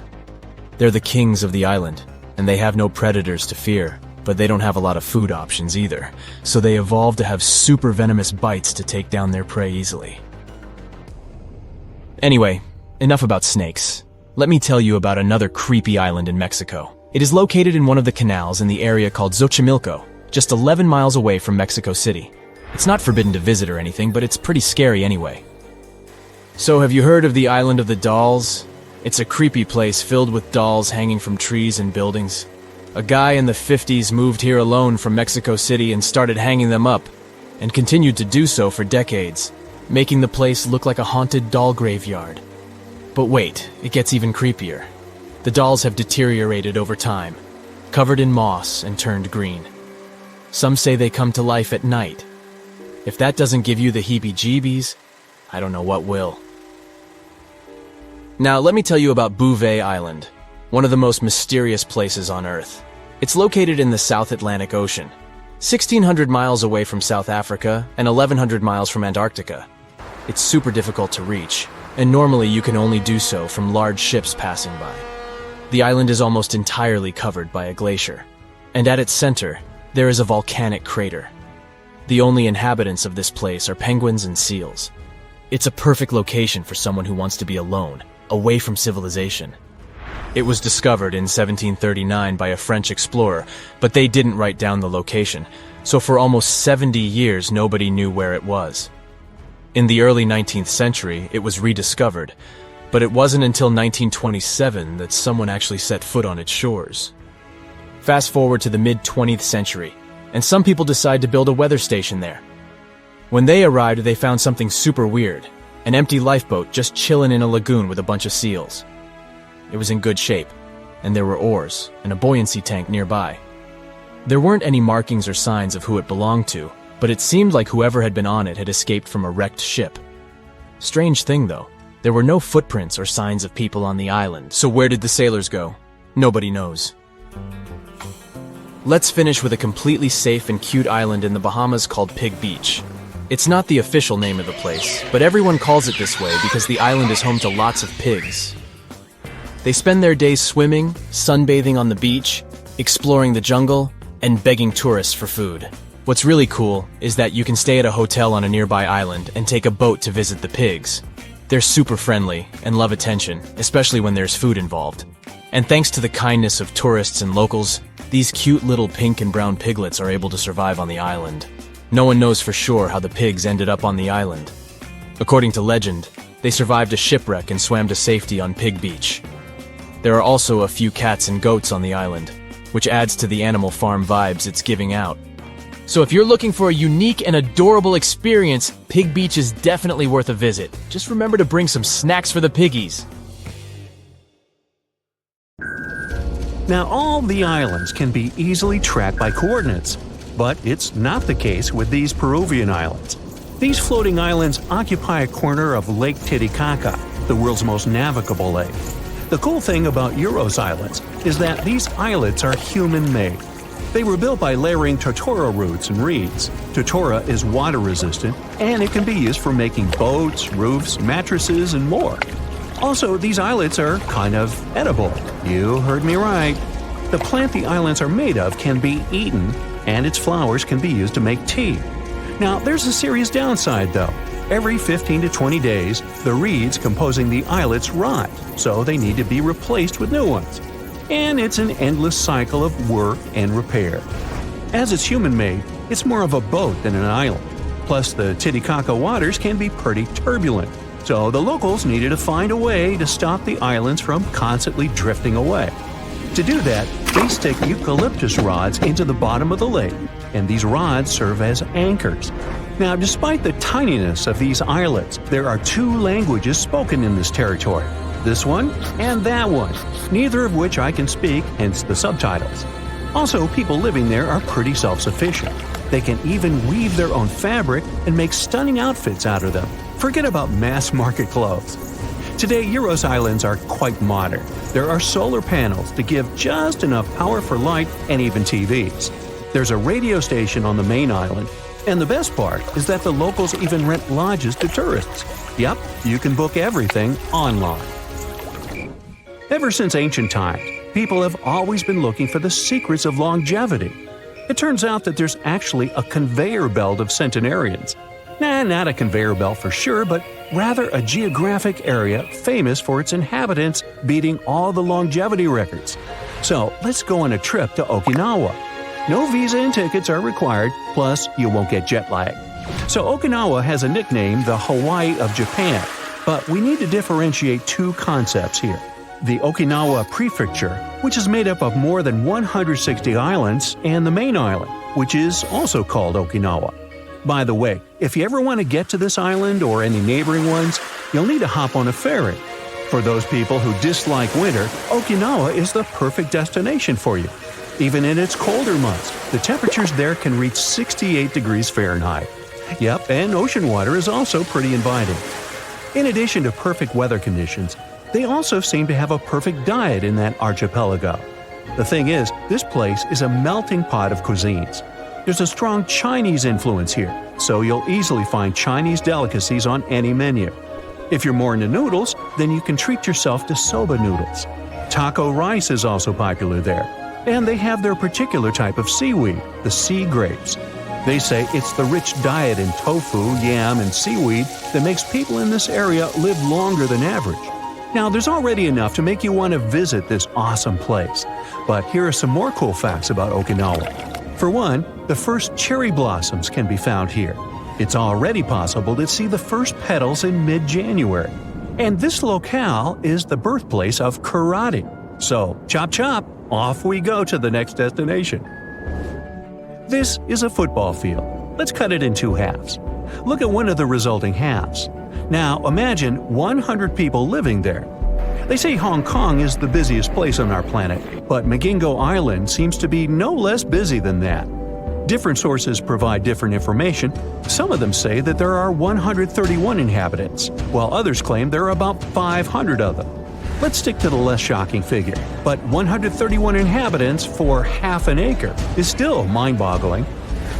They're the kings of the island, and they have no predators to fear, but they don't have a lot of food options either, so they evolved to have super venomous bites to take down their prey easily. Anyway, enough about snakes. Let me tell you about another creepy island in Mexico. It is located in one of the canals in the area called Xochimilco, just 11 miles away from Mexico City. It's not forbidden to visit or anything, but it's pretty scary anyway. So have you heard of the Island of the Dolls? It's a creepy place filled with dolls hanging from trees and buildings. A guy in the 50s moved here alone from Mexico City and started hanging them up, and continued to do so for decades, making the place look like a haunted doll graveyard. But wait, it gets even creepier. The dolls have deteriorated over time, covered in moss and turned green. Some say they come to life at night. If that doesn't give you the heebie-jeebies, I don't know what will. Now let me tell you about Bouvet Island, one of the most mysterious places on Earth. It's located in the South Atlantic Ocean, 1,600 miles away from South Africa and 1,100 miles from Antarctica. It's super difficult to reach, and normally you can only do so from large ships passing by. The island is almost entirely covered by a glacier, and at its center, there is a volcanic crater. The only inhabitants of this place are penguins and seals. It's a perfect location for someone who wants to be alone, away from civilization. It was discovered in 1739 by a French explorer, but they didn't write down the location, so for almost 70 years nobody knew where it was. In the early 19th century, it was rediscovered, but it wasn't until 1927 that someone actually set foot on its shores. Fast forward to the mid-20th century, and some people decide to build a weather station there. When they arrived, they found something super weird, an empty lifeboat just chilling in a lagoon with a bunch of seals. It was in good shape, and there were oars and a buoyancy tank nearby. There weren't any markings or signs of who it belonged to, but it seemed like whoever had been on it had escaped from a wrecked ship. Strange thing though, there were no footprints or signs of people on the island, so where did the sailors go? Nobody knows. Let's finish with a completely safe and cute island in the Bahamas called Pig Beach. It's not the official name of the place, but everyone calls it this way because the island is home to lots of pigs. They spend their days swimming, sunbathing on the beach, exploring the jungle, and begging tourists for food. What's really cool is that you can stay at a hotel on a nearby island and take a boat to visit the pigs. They're super friendly and love attention, especially when there's food involved. And thanks to the kindness of tourists and locals, these cute little pink and brown piglets are able to survive on the island. No one knows for sure how the pigs ended up on the island. According to legend, they survived a shipwreck and swam to safety on Pig Beach. There are also a few cats and goats on the island, which adds to the Animal Farm vibes it's giving out. So if you're looking for a unique and adorable experience, Pig Beach is definitely worth a visit. Just remember to bring some snacks for the piggies. Now, all the islands can be easily tracked by coordinates, but it's not the case with these Peruvian islands. These floating islands occupy a corner of Lake Titicaca, the world's most navigable lake. The cool thing about Uros Islands is that these islets are human-made. They were built by layering totora roots and reeds. Totora is water-resistant, and it can be used for making boats, roofs, mattresses, and more. Also, these islets are kind of edible. You heard me right. The plant the islands are made of can be eaten, and its flowers can be used to make tea. Now, there's a serious downside, though. Every 15 to 20 days, the reeds composing the islets rot, so they need to be replaced with new ones. And it's an endless cycle of work and repair. As it's human-made, it's more of a boat than an island. Plus, the Titicaca waters can be pretty turbulent. So the locals needed to find a way to stop the islands from constantly drifting away. To do that, they stick eucalyptus rods into the bottom of the lake, and these rods serve as anchors. Now, despite the tininess of these islets, there are two languages spoken in this territory, this one and that one, neither of which I can speak, hence the subtitles. Also, people living there are pretty self-sufficient. They can even weave their own fabric and make stunning outfits out of them. Forget about mass-market clothes. Today, Uros Islands are quite modern. There are solar panels to give just enough power for light and even TVs. There's a radio station on the main island, and the best part is that the locals even rent lodges to tourists. Yep, you can book everything online. Ever since ancient times, people have always been looking for the secrets of longevity. It turns out that there's actually a conveyor belt of centenarians. Not a conveyor belt for sure, but rather a geographic area famous for its inhabitants beating all the longevity records. So let's go on a trip to Okinawa. No visa and tickets are required, plus you won't get jet lag. So Okinawa has a nickname, the Hawaii of Japan, but we need to differentiate two concepts here. The Okinawa Prefecture, which is made up of more than 160 islands, and the main island, which is also called Okinawa. By the way, if you ever want to get to this island or any neighboring ones, you'll need to hop on a ferry. For those people who dislike winter, Okinawa is the perfect destination for you. Even in its colder months, the temperatures there can reach 68 degrees Fahrenheit. Yep, and ocean water is also pretty inviting. In addition to perfect weather conditions, they also seem to have a perfect diet in that archipelago. The thing is, this place is a melting pot of cuisines. There's a strong Chinese influence here, so you'll easily find Chinese delicacies on any menu. If you're more into noodles, then you can treat yourself to soba noodles. Taco rice is also popular there, and they have their particular type of seaweed, the sea grapes. They say it's the rich diet in tofu, yam, and seaweed that makes people in this area live longer than average. Now, there's already enough to make you want to visit this awesome place. But here are some more cool facts about Okinawa. For one, the first cherry blossoms can be found here. It's already possible to see the first petals in mid-January. And this locale is the birthplace of karate. So, chop chop, off we go to the next destination. This is a football field. Let's cut it in two halves. Look at one of the resulting halves. Now, imagine 100 people living there. They say Hong Kong is the busiest place on our planet, but Magingo Island seems to be no less busy than that. Different sources provide different information. Some of them say that there are 131 inhabitants, while others claim there are about 500 of them. Let's stick to the less shocking figure, but 131 inhabitants for half an acre is still mind-boggling.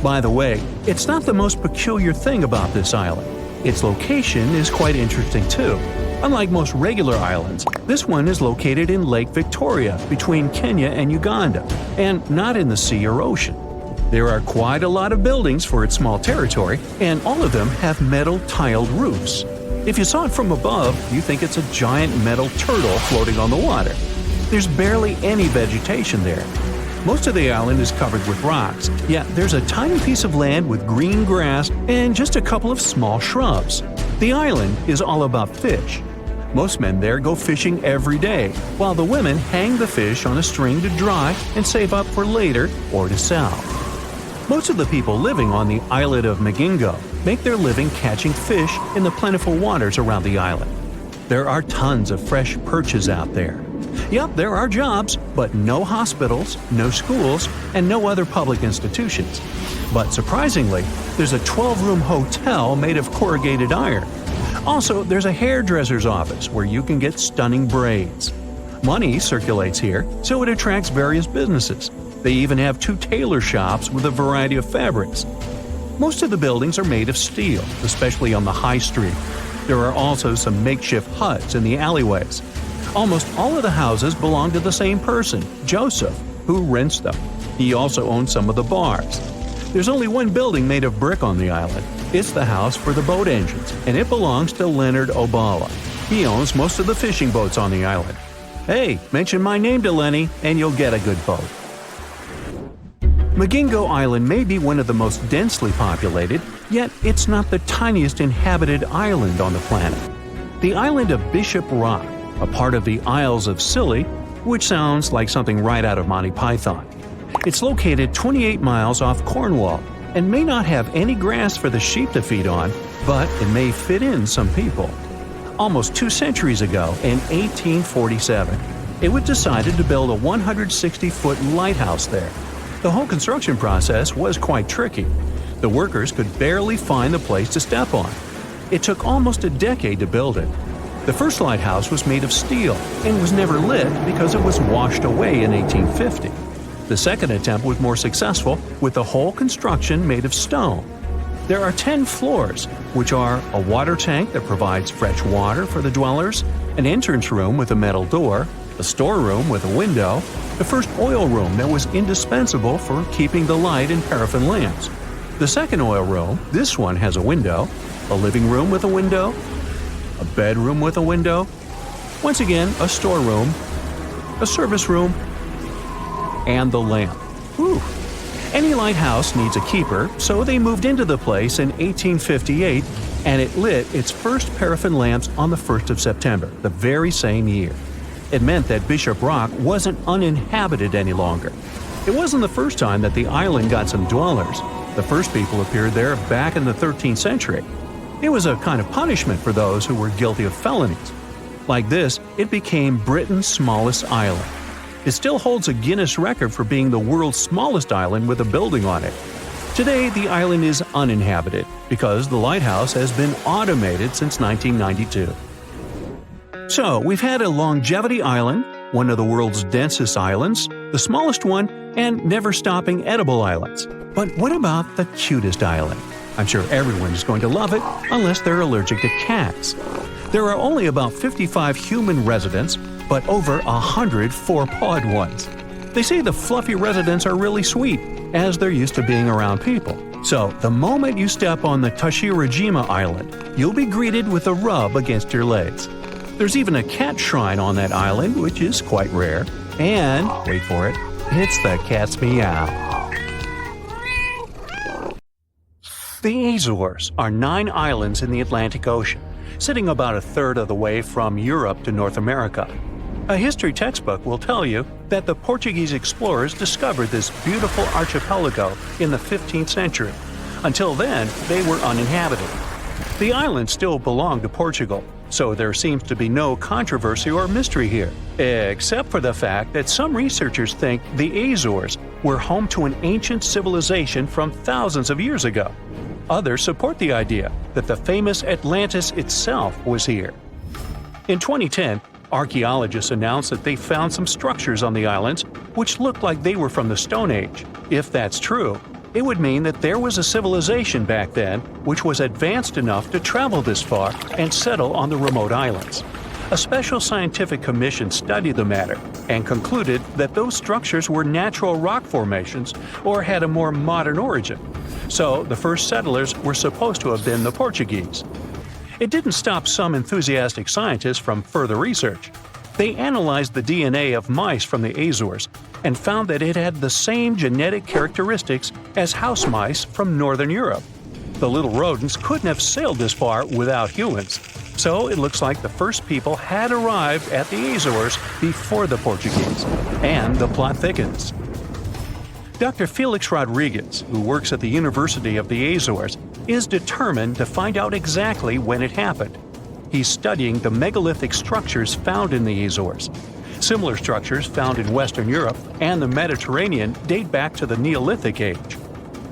By the way, it's not the most peculiar thing about this island. Its location is quite interesting too. Unlike most regular islands, this one is located in Lake Victoria between Kenya and Uganda, and not in the sea or ocean. There are quite a lot of buildings for its small territory, and all of them have metal tiled roofs. If you saw it from above, you think it's a giant metal turtle floating on the water. There's barely any vegetation there. Most of the island is covered with rocks, yet there's a tiny piece of land with green grass and just a couple of small shrubs. The island is all about fish. Most men there go fishing every day, while the women hang the fish on a string to dry and save up for later or to sell. Most of the people living on the islet of Magingo make their living catching fish in the plentiful waters around the island. There are tons of fresh perches out there. Yup, there are jobs, but no hospitals, no schools, and no other public institutions. But surprisingly, there's a 12-room hotel made of corrugated iron. Also, there's a hairdresser's office where you can get stunning braids. Money circulates here, so it attracts various businesses. They even have 2 tailor shops with a variety of fabrics. Most of the buildings are made of steel, especially on the high street. There are also some makeshift huts in the alleyways. Almost all of the houses belong to the same person, Joseph, who rents them. He also owns some of the bars. There's only one building made of brick on the island. It's the house for the boat engines, and it belongs to Leonard Obala. He owns most of the fishing boats on the island. Hey, mention my name to Lenny, and you'll get a good boat. Magingo Island may be one of the most densely populated, yet it's not the tiniest inhabited island on the planet. The island of Bishop Rock, a part of the Isles of Scilly, which sounds like something right out of Monty Python. It's located 28 miles off Cornwall and may not have any grass for the sheep to feed on, but it may fit in some people. Almost 2 centuries ago, in 1847, it was decided to build a 160-foot lighthouse there. The whole construction process was quite tricky. The workers could barely find the place to step on. It took almost a decade to build it. The first lighthouse was made of steel and was never lit because it was washed away in 1850. The second attempt was more successful, with the whole construction made of stone. There are 10 floors, which are a water tank that provides fresh water for the dwellers, an entrance room with a metal door, a storeroom with a window, the first oil room that was indispensable for keeping the light in paraffin lamps. The second oil room, this one has a window, a living room with a window, a bedroom with a window, once again a storeroom, a service room, and the lamp. Whew. Any lighthouse needs a keeper, so they moved into the place in 1858, and it lit its first paraffin lamps on the 1st of September, the very same year. It meant that Bishop Rock wasn't uninhabited any longer. It wasn't the first time that the island got some dwellers. The first people appeared there back in the 13th century. It was a kind of punishment for those who were guilty of felonies. Like this, it became Britain's smallest island. It still holds a Guinness record for being the world's smallest island with a building on it. Today, the island is uninhabited because the lighthouse has been automated since 1992. So, we've had a longevity island, one of the world's densest islands, the smallest one, and never-stopping edible islands. But what about the cutest island? I'm sure everyone is going to love it, unless they're allergic to cats. There are only about 55 human residents, but over 100 four-pawed ones. They say the fluffy residents are really sweet, as they're used to being around people. So, the moment you step on the Tashirajima Island, you'll be greeted with a rub against your legs. There's even a cat shrine on that island, which is quite rare. And, wait for it, it's the cat's meow. The Azores are 9 islands in the Atlantic Ocean, sitting about a third of the way from Europe to North America. A history textbook will tell you that the Portuguese explorers discovered this beautiful archipelago in the 15th century. Until then, they were uninhabited. The islands still belong to Portugal, so there seems to be no controversy or mystery here, except for the fact that some researchers think the Azores were home to an ancient civilization from thousands of years ago. Others support the idea that the famous Atlantis itself was here. In 2010, archaeologists announced that they found some structures on the islands which looked like they were from the Stone Age. If that's true, it would mean that there was a civilization back then which was advanced enough to travel this far and settle on the remote islands. A special scientific commission studied the matter and concluded that those structures were natural rock formations or had a more modern origin. So the first settlers were supposed to have been the Portuguese. It didn't stop some enthusiastic scientists from further research. They analyzed the DNA of mice from the Azores and found that it had the same genetic characteristics as house mice from Northern Europe. The little rodents couldn't have sailed this far without humans, so it looks like the first people had arrived at the Azores before the Portuguese, and the plot thickens. Dr. Felix Rodriguez, who works at the University of the Azores, is determined to find out exactly when it happened. He's studying the megalithic structures found in the Azores. Similar structures found in Western Europe and the Mediterranean date back to the Neolithic age.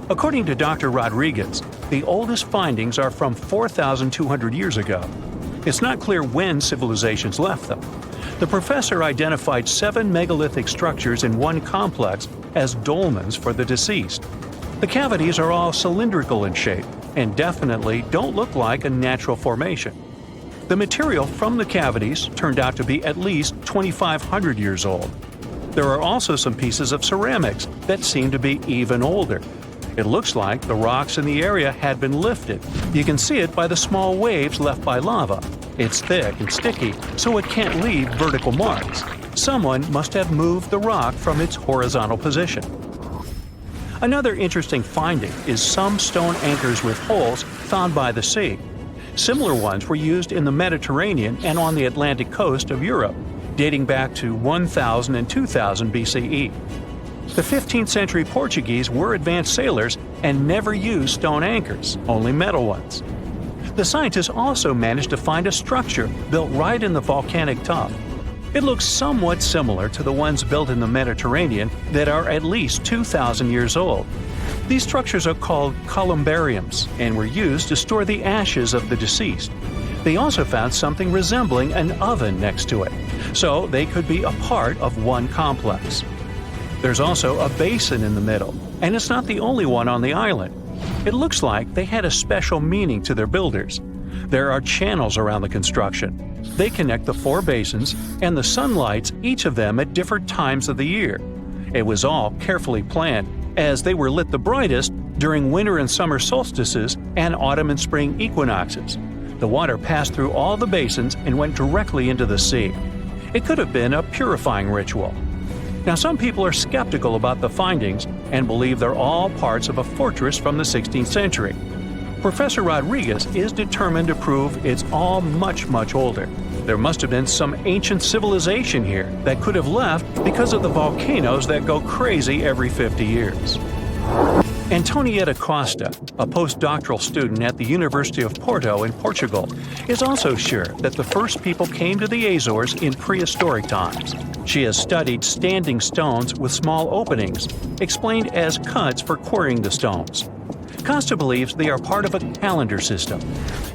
According to Dr. Rodriguez, the oldest findings are from 4,200 years ago. It's not clear when civilizations left them. The professor identified 7 megalithic structures in one complex as dolmens for the deceased. The cavities are all cylindrical in shape and definitely don't look like a natural formation. The material from the cavities turned out to be at least 2,500 years old. There are also some pieces of ceramics that seem to be even older. It looks like the rocks in the area had been lifted. You can see it by the small waves left by lava. It's thick and sticky, so it can't leave vertical marks. Someone must have moved the rock from its horizontal position. Another interesting finding is some stone anchors with holes found by the sea. Similar ones were used in the Mediterranean and on the Atlantic coast of Europe, dating back to 1000 and 2000 BCE. The 15th century Portuguese were advanced sailors and never used stone anchors, only metal ones. The scientists also managed to find a structure built right in the volcanic tuff. It looks somewhat similar to the ones built in the Mediterranean that are at least 2,000 years old. These structures are called columbariums and were used to store the ashes of the deceased. They also found something resembling an oven next to it, so they could be a part of one complex. There's also a basin in the middle, and it's not the only one on the island. It looks like they had a special meaning to their builders. There are channels around the construction. They connect the 4 basins and the sunlights, each of them at different times of the year. It was all carefully planned, as they were lit the brightest during winter and summer solstices and autumn and spring equinoxes. The water passed through all the basins and went directly into the sea. It could have been a purifying ritual. Now, some people are skeptical about the findings and believe they're all parts of a fortress from the 16th century. Professor Rodriguez is determined to prove it's all much, much older. There must have been some ancient civilization here that could have left because of the volcanoes that go crazy every 50 years. Antonietta Costa, a postdoctoral student at the University of Porto in Portugal, is also sure that the first people came to the Azores in prehistoric times. She has studied standing stones with small openings, explained as cuts for quarrying the stones. Costa believes they are part of a calendar system.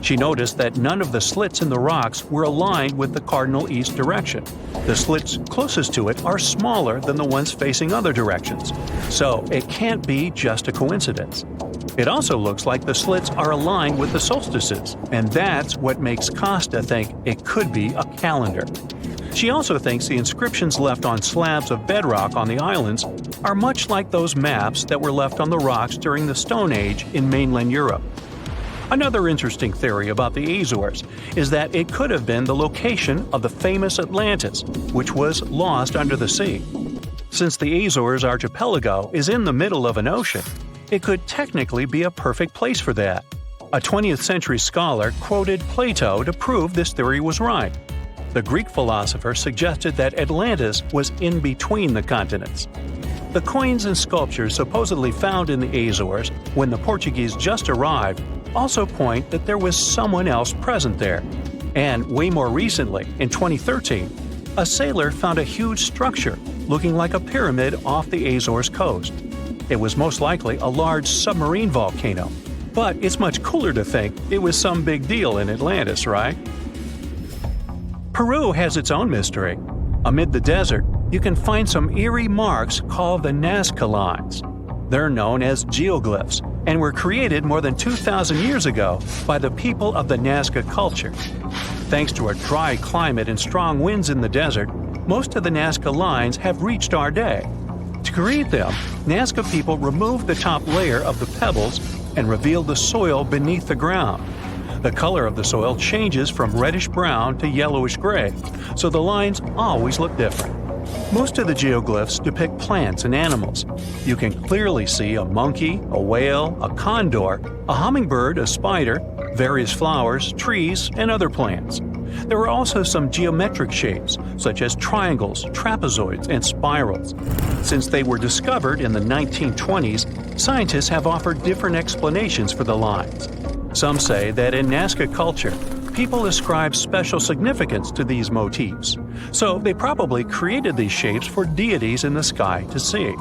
She noticed that none of the slits in the rocks were aligned with the cardinal east direction. The slits closest to it are smaller than the ones facing other directions, so it can't be just a coincidence. It also looks like the slits are aligned with the solstices, and that's what makes Costa think it could be a calendar. She also thinks the inscriptions left on slabs of bedrock on the islands are much like those maps that were left on the rocks during the Stone Age in mainland Europe. Another interesting theory about the Azores is that it could have been the location of the famous Atlantis, which was lost under the sea. Since the Azores archipelago is in the middle of an ocean, it could technically be a perfect place for that. A 20th century scholar quoted Plato to prove this theory was right. The Greek philosopher suggested that Atlantis was in between the continents. The coins and sculptures supposedly found in the Azores when the Portuguese just arrived also point that there was someone else present there. And way more recently, in 2013, a sailor found a huge structure looking like a pyramid off the Azores coast. It was most likely a large submarine volcano, but it's much cooler to think it was some big deal in Atlantis, right? Peru has its own mystery. Amid the desert, you can find some eerie marks called the Nazca lines. They're known as geoglyphs and were created more than 2,000 years ago by the people of the Nazca culture. Thanks to a dry climate and strong winds in the desert, most of the Nazca lines have reached our day. To create them, Nazca people removed the top layer of the pebbles and revealed the soil beneath the ground. The color of the soil changes from reddish-brown to yellowish-gray, so the lines always look different. Most of the geoglyphs depict plants and animals. You can clearly see a monkey, a whale, a condor, a hummingbird, a spider, various flowers, trees, and other plants. There are also some geometric shapes, such as triangles, trapezoids, and spirals. Since they were discovered in the 1920s, scientists have offered different explanations for the lines. Some say that in Nazca culture, people ascribe special significance to these motifs, so they probably created these shapes for deities in the sky to see.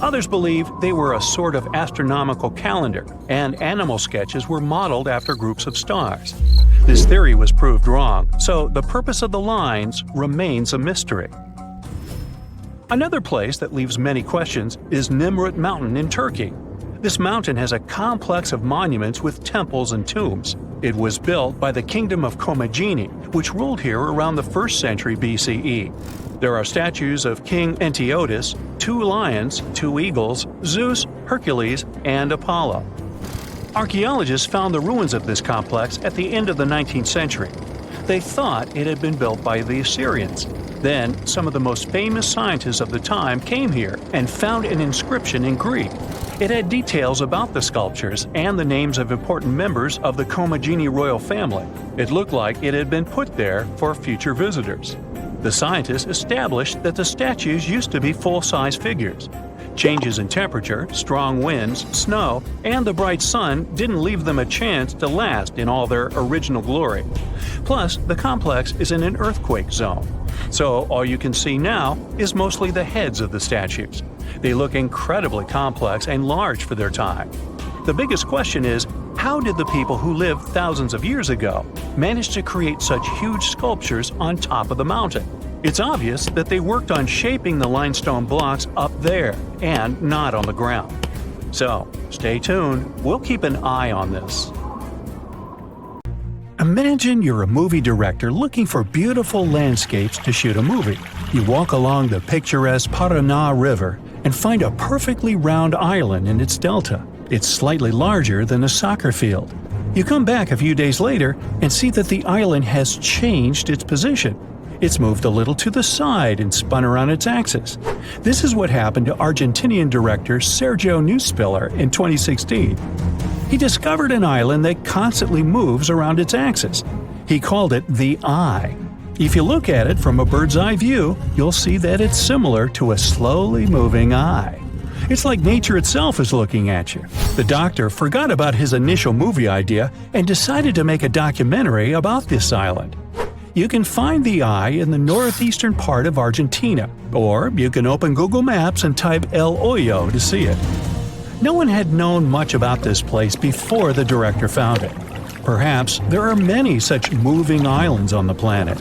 Others believe they were a sort of astronomical calendar, and animal sketches were modeled after groups of stars. This theory was proved wrong, so the purpose of the lines remains a mystery. Another place that leaves many questions is Nimrut Mountain in Turkey. This mountain has a complex of monuments with temples and tombs. It was built by the Kingdom of Commagene, which ruled here around the 1st century BCE. There are statues of King Antiochus, 2 lions, 2 eagles, Zeus, Hercules, and Apollo. Archaeologists found the ruins of this complex at the end of the 19th century. They thought it had been built by the Assyrians. Then, some of the most famous scientists of the time came here and found an inscription in Greek. It had details about the sculptures and the names of important members of the Commagene royal family. It looked like it had been put there for future visitors. The scientists established that the statues used to be full-size figures. Changes in temperature, strong winds, snow, and the bright sun didn't leave them a chance to last in all their original glory. Plus, the complex is in an earthquake zone, so all you can see now is mostly the heads of the statues. They look incredibly complex and large for their time. The biggest question is, how did the people who lived thousands of years ago manage to create such huge sculptures on top of the mountain? It's obvious that they worked on shaping the limestone blocks up there and not on the ground. So, stay tuned. We'll keep an eye on this. Imagine you're a movie director looking for beautiful landscapes to shoot a movie. You walk along the picturesque Paraná River and find a perfectly round island in its delta. It's slightly larger than a soccer field. You come back a few days later and see that the island has changed its position. It's moved a little to the side and spun around its axis. This is what happened to Argentinian director Sergio Newspiller in 2016. He discovered an island that constantly moves around its axis. He called it the Eye. If you look at it from a bird's eye view, you'll see that it's similar to a slowly moving eye. It's like nature itself is looking at you. The doctor forgot about his initial movie idea and decided to make a documentary about this island. You can find the Eye in the northeastern part of Argentina, or you can open Google Maps and type El Hoyo to see it. No one had known much about this place before the director found it. Perhaps there are many such moving islands on the planet.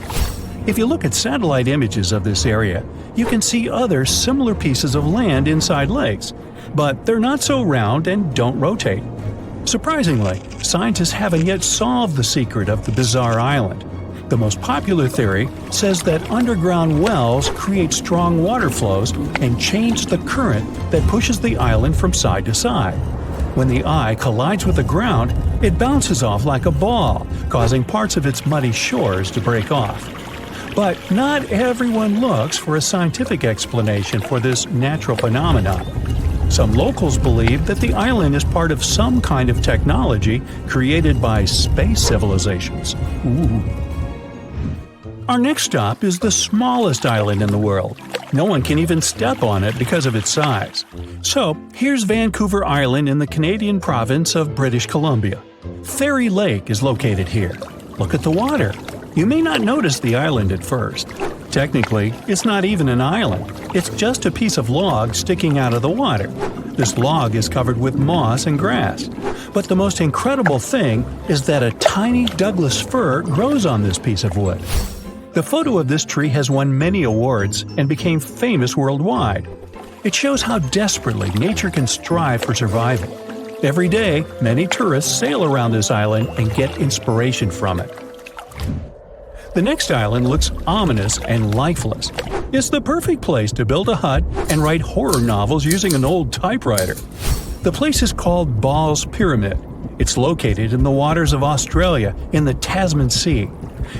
If you look at satellite images of this area, you can see other similar pieces of land inside lakes, but they're not so round and don't rotate. Surprisingly, scientists haven't yet solved the secret of the bizarre island. The most popular theory says that underground wells create strong water flows and change the current that pushes the island from side to side. When the Eye collides with the ground, it bounces off like a ball, causing parts of its muddy shores to break off. But not everyone looks for a scientific explanation for this natural phenomenon. Some locals believe that the island is part of some kind of technology created by space civilizations. Ooh. Our next stop is the smallest island in the world. No one can even step on it because of its size. So, here's Vancouver Island in the Canadian province of British Columbia. Fairy Lake is located here. Look at the water. You may not notice the island at first. Technically, it's not even an island. It's just a piece of log sticking out of the water. This log is covered with moss and grass. But the most incredible thing is that a tiny Douglas fir grows on this piece of wood. The photo of this tree has won many awards and became famous worldwide. It shows how desperately nature can strive for survival. Every day, many tourists sail around this island and get inspiration from it. The next island looks ominous and lifeless. It's the perfect place to build a hut and write horror novels using an old typewriter. The place is called Ball's Pyramid. It's located in the waters of Australia in the Tasman Sea.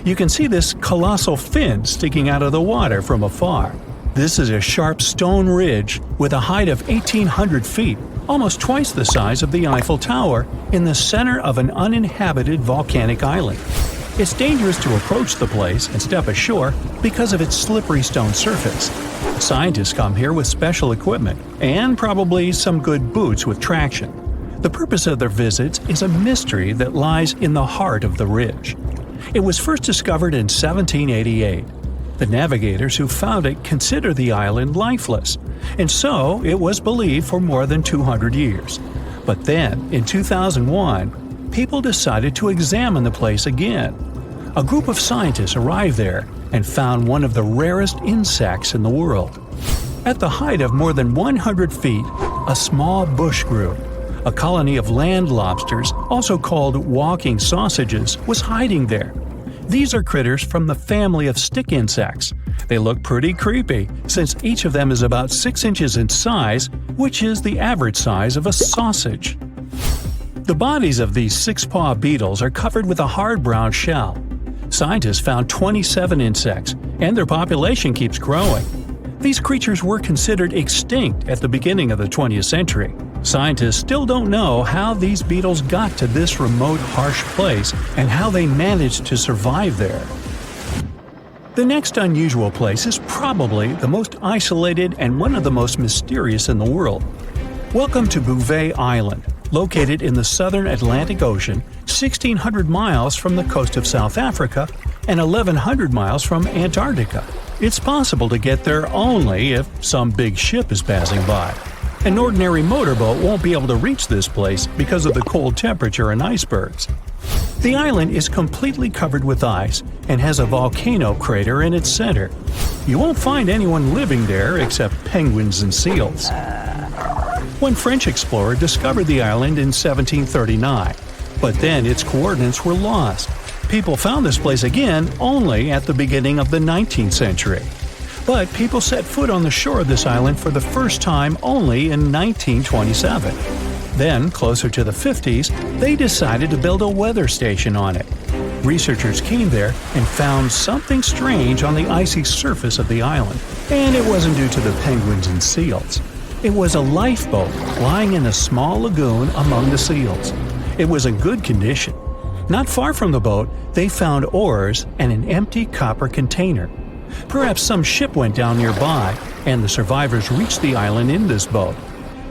You can see this colossal fin sticking out of the water from afar. This is a sharp stone ridge with a height of 1,800 feet, almost twice the size of the Eiffel Tower, in the center of an uninhabited volcanic island. It's dangerous to approach the place and step ashore because of its slippery stone surface. Scientists come here with special equipment and probably some good boots with traction. The purpose of their visits is a mystery that lies in the heart of the ridge. It was first discovered in 1788. The navigators who found it considered the island lifeless, and so it was believed for more than 200 years. But then, in 2001, people decided to examine the place again. A group of scientists arrived there and found one of the rarest insects in the world. At the height of more than 100 feet, a small bush grew. A colony of land lobsters, also called walking sausages, was hiding there. These are critters from the family of stick insects. They look pretty creepy, since each of them is about 6 inches in size, which is the average size of a sausage. The bodies of these six-paw beetles are covered with a hard brown shell. Scientists found 27 insects, and their population keeps growing. These creatures were considered extinct at the beginning of the 20th century. Scientists still don't know how these beetles got to this remote, harsh place and how they managed to survive there. The next unusual place is probably the most isolated and one of the most mysterious in the world. Welcome to Bouvet Island, located in the southern Atlantic Ocean, 1,600 miles from the coast of South Africa and 1,100 miles from Antarctica. It's possible to get there only if some big ship is passing by. An ordinary motorboat won't be able to reach this place because of the cold temperature and icebergs. The island is completely covered with ice and has a volcano crater in its center. You won't find anyone living there except penguins and seals. One French explorer discovered the island in 1739, but then its coordinates were lost. People found this place again only at the beginning of the 19th century. But people set foot on the shore of this island for the first time only in 1927. Then, closer to the 50s, they decided to build a weather station on it. Researchers came there and found something strange on the icy surface of the island. And it wasn't due to the penguins and seals. It was a lifeboat lying in a small lagoon among the seals. It was in good condition. Not far from the boat, they found oars and an empty copper container. Perhaps some ship went down nearby, and the survivors reached the island in this boat.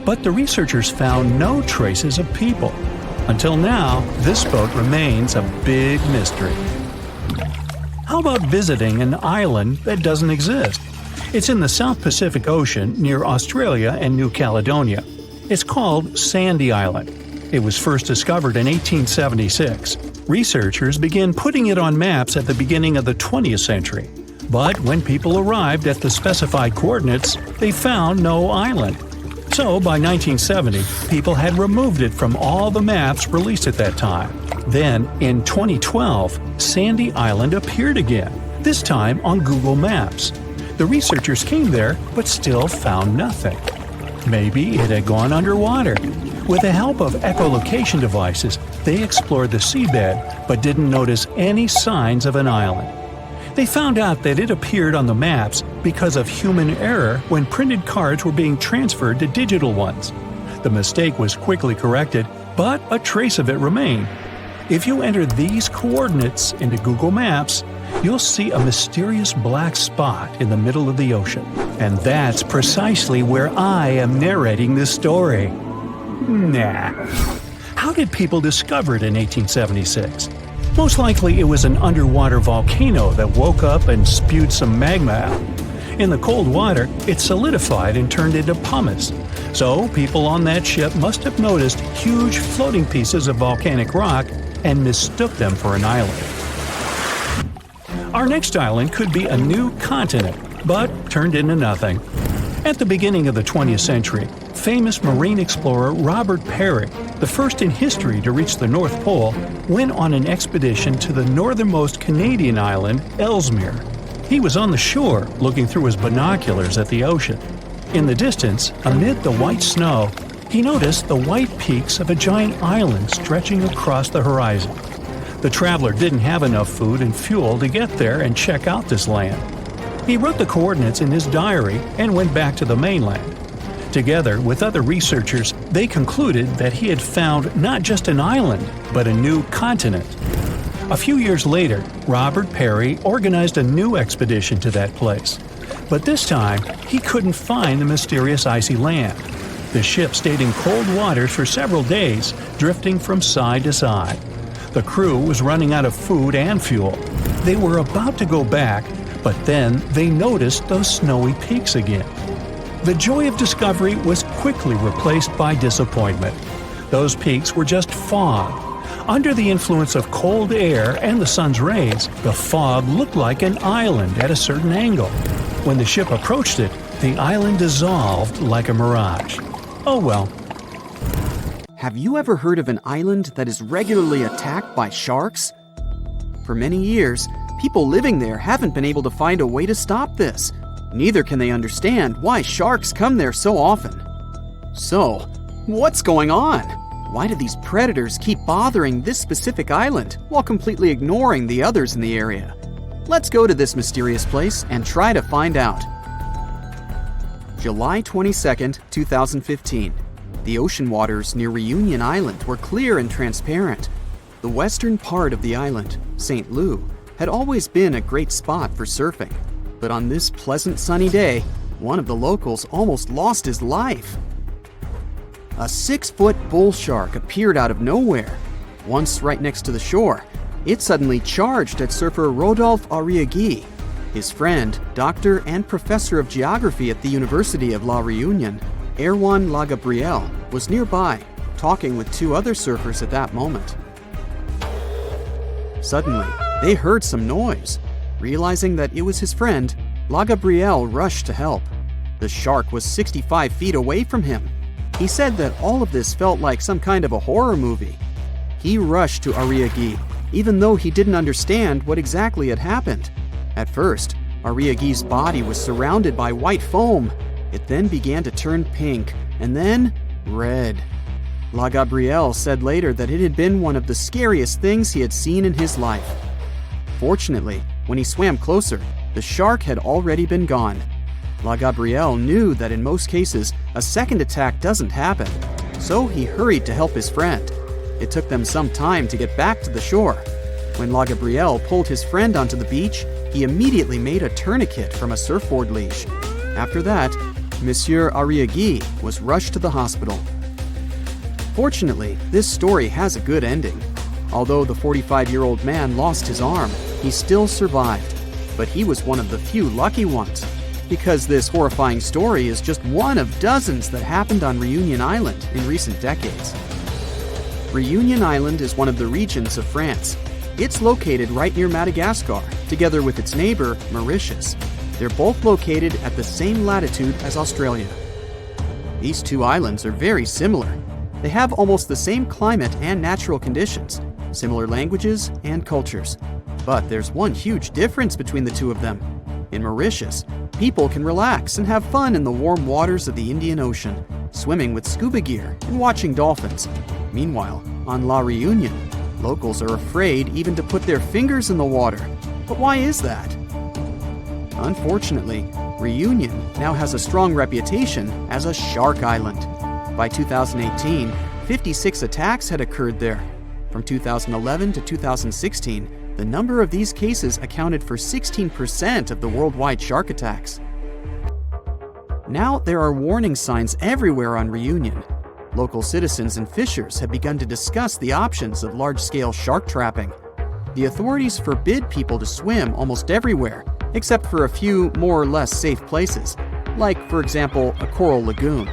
But the researchers found no traces of people. Until now, this boat remains a big mystery. How about visiting an island that doesn't exist? It's in the South Pacific Ocean near Australia and New Caledonia. It's called Sandy Island. It was first discovered in 1876. Researchers began putting it on maps at the beginning of the 20th century. But when people arrived at the specified coordinates, they found no island. So by 1970, people had removed it from all the maps released at that time. Then, in 2012, Sandy Island appeared again, this time on Google Maps. The researchers came there, but still found nothing. Maybe it had gone underwater. With the help of echolocation devices, they explored the seabed, but didn't notice any signs of an island. They found out that it appeared on the maps because of human error when printed cards were being transferred to digital ones. The mistake was quickly corrected, but a trace of it remained. If you enter these coordinates into Google Maps, you'll see a mysterious black spot in the middle of the ocean. And that's precisely where I am narrating this story. Nah. How did people discover it in 1876? Most likely it was an underwater volcano that woke up and spewed some magma out. In the cold water, it solidified and turned into pumice. So people on that ship must have noticed huge floating pieces of volcanic rock and mistook them for an island. Our next island could be a new continent, but turned into nothing. At the beginning of the 20th century, famous marine explorer Robert Peary, the first in history to reach the North Pole, went on an expedition to the northernmost Canadian island, Ellesmere. He was on the shore, looking through his binoculars at the ocean. In the distance, amid the white snow, he noticed the white peaks of a giant island stretching across the horizon. The traveler didn't have enough food and fuel to get there and check out this land. He wrote the coordinates in his diary and went back to the mainland. Together with other researchers, they concluded that he had found not just an island, but a new continent. A few years later, Robert Peary organized a new expedition to that place. But this time, he couldn't find the mysterious icy land. The ship stayed in cold waters for several days, drifting from side to side. The crew was running out of food and fuel. They were about to go back, but then they noticed those snowy peaks again. The joy of discovery was quickly replaced by disappointment. Those peaks were just fog. Under the influence of cold air and the sun's rays, the fog looked like an island at a certain angle. When the ship approached it, the island dissolved like a mirage. Oh well. Have you ever heard of an island that is regularly attacked by sharks? For many years, people living there haven't been able to find a way to stop this. Neither can they understand why sharks come there so often. So, what's going on? Why do these predators keep bothering this specific island while completely ignoring the others in the area? Let's go to this mysterious place and try to find out. July 22nd, 2015. The ocean waters near Reunion Island were clear and transparent. The western part of the island, St. Lou, had always been a great spot for surfing. But on this pleasant sunny day, one of the locals almost lost his life. A 6-foot bull shark appeared out of nowhere. Once right next to the shore, it suddenly charged at surfer Rodolphe Arriaghi. His friend, doctor and professor of geography at the University of La Réunion, Erwan Lagabriel, was nearby, talking with 2 other surfers at that moment. Suddenly, they heard some noise. Realizing that it was his friend, Lagabriel rushed to help. The shark was 65 feet away from him. He said that all of this felt like some kind of a horror movie. He rushed to Arriaghi, even though he didn't understand what exactly had happened. At first, Arriaghi's body was surrounded by white foam. It then began to turn pink, and then red. Lagabriel said later that it had been one of the scariest things he had seen in his life. Fortunately, when he swam closer, the shark had already been gone. Lagabriel knew that in most cases, a second attack doesn't happen, so he hurried to help his friend. It took them some time to get back to the shore. When Lagabriel pulled his friend onto the beach, he immediately made a tourniquet from a surfboard leash. After that, Monsieur Arriaghi was rushed to the hospital. Fortunately, this story has a good ending. Although the 45-year-old man lost his arm, he still survived. But he was one of the few lucky ones, because this horrifying story is just one of dozens that happened on Reunion Island in recent decades. Reunion Island is one of the regions of France. It's located right near Madagascar, together with its neighbor, Mauritius. They're both located at the same latitude as Australia. These 2 islands are very similar. They have almost the same climate and natural conditions, similar languages and cultures. But there's one huge difference between the 2 of them. In Mauritius, people can relax and have fun in the warm waters of the Indian Ocean, swimming with scuba gear and watching dolphins. Meanwhile, on La Réunion, locals are afraid even to put their fingers in the water. But why is that? Unfortunately, Reunion now has a strong reputation as a shark island. By 2018, 56 attacks had occurred there. From 2011 to 2016, the number of these cases accounted for 16% of the worldwide shark attacks. Now there are warning signs everywhere on Reunion. Local citizens and fishers have begun to discuss the options of large-scale shark trapping. the authorities forbid people to swim almost everywhere, except for a few more or less safe places, like, for example, a coral lagoon.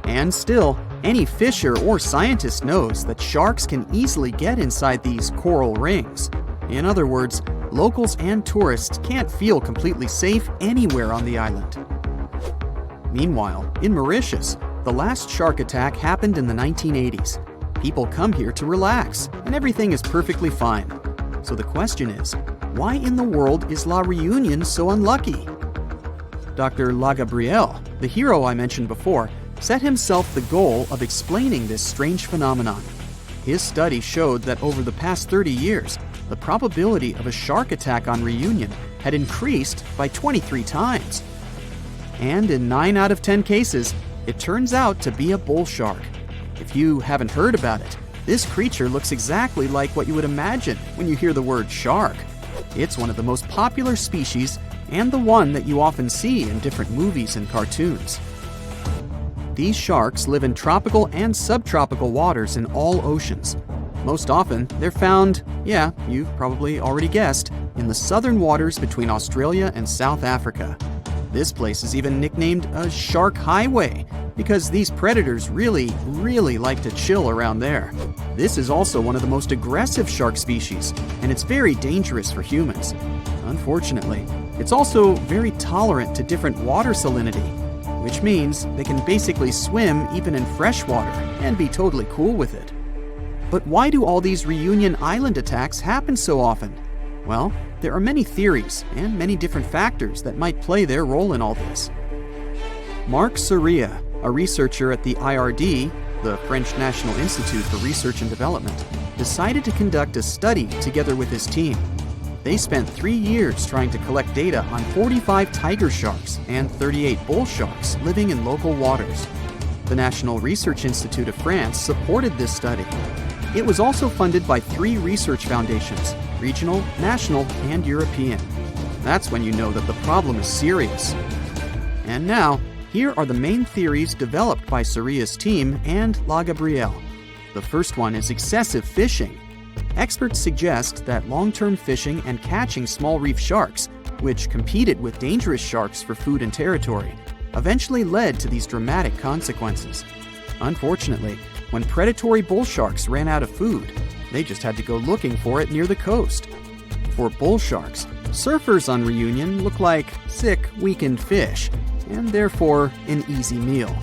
And still, any fisher or scientist knows that sharks can easily get inside these coral rings. In other words, locals and tourists can't feel completely safe anywhere on the island. Meanwhile, in Mauritius, the last shark attack happened in the 1980s. People come here to relax, and everything is perfectly fine. So the question is, why in the world is La Réunion so unlucky? Dr. Lagabriel, the hero I mentioned before, set himself the goal of explaining this strange phenomenon. His study showed that over the past 30 years, the probability of a shark attack on Réunion had increased by 23 times. And in 9 out of 10 cases, it turns out to be a bull shark. If you haven't heard about it, this creature looks exactly like what you would imagine when you hear the word shark. It's one of the most popular species and the one that you often see in different movies and cartoons. These sharks live in tropical and subtropical waters in all oceans. Most often, they're found, yeah, you've probably already guessed, in the southern waters between Australia and South Africa. This place is even nicknamed a shark highway because these predators really like to chill around there. This is also one of the most aggressive shark species, and it's very dangerous for humans. Unfortunately, it's also very tolerant to different water salinity, which means they can basically swim even in fresh water and be totally cool with it. But why do all these Réunion Island attacks happen so often? Well, there are many theories and many different factors that might play their role in all this. Marc Soria, a researcher at the IRD, the French National Institute for Research and Development, decided to conduct a study together with his team. They spent 3 years trying to collect data on 45 tiger sharks and 38 bull sharks living in local waters. The National Research Institute of France supported this study. It was also funded by 3 research foundations: regional, national, and European. That's when you know that the problem is serious. And now, here are the main theories developed by Soria's team and Lagabriel. The first one is excessive fishing. Experts suggest that long-term fishing and catching small reef sharks, which competed with dangerous sharks for food and territory, eventually led to these dramatic consequences. Unfortunately, when predatory bull sharks ran out of food, they just had to go looking for it near the coast. For bull sharks, surfers on Réunion look like sick, weakened fish, and therefore an easy meal.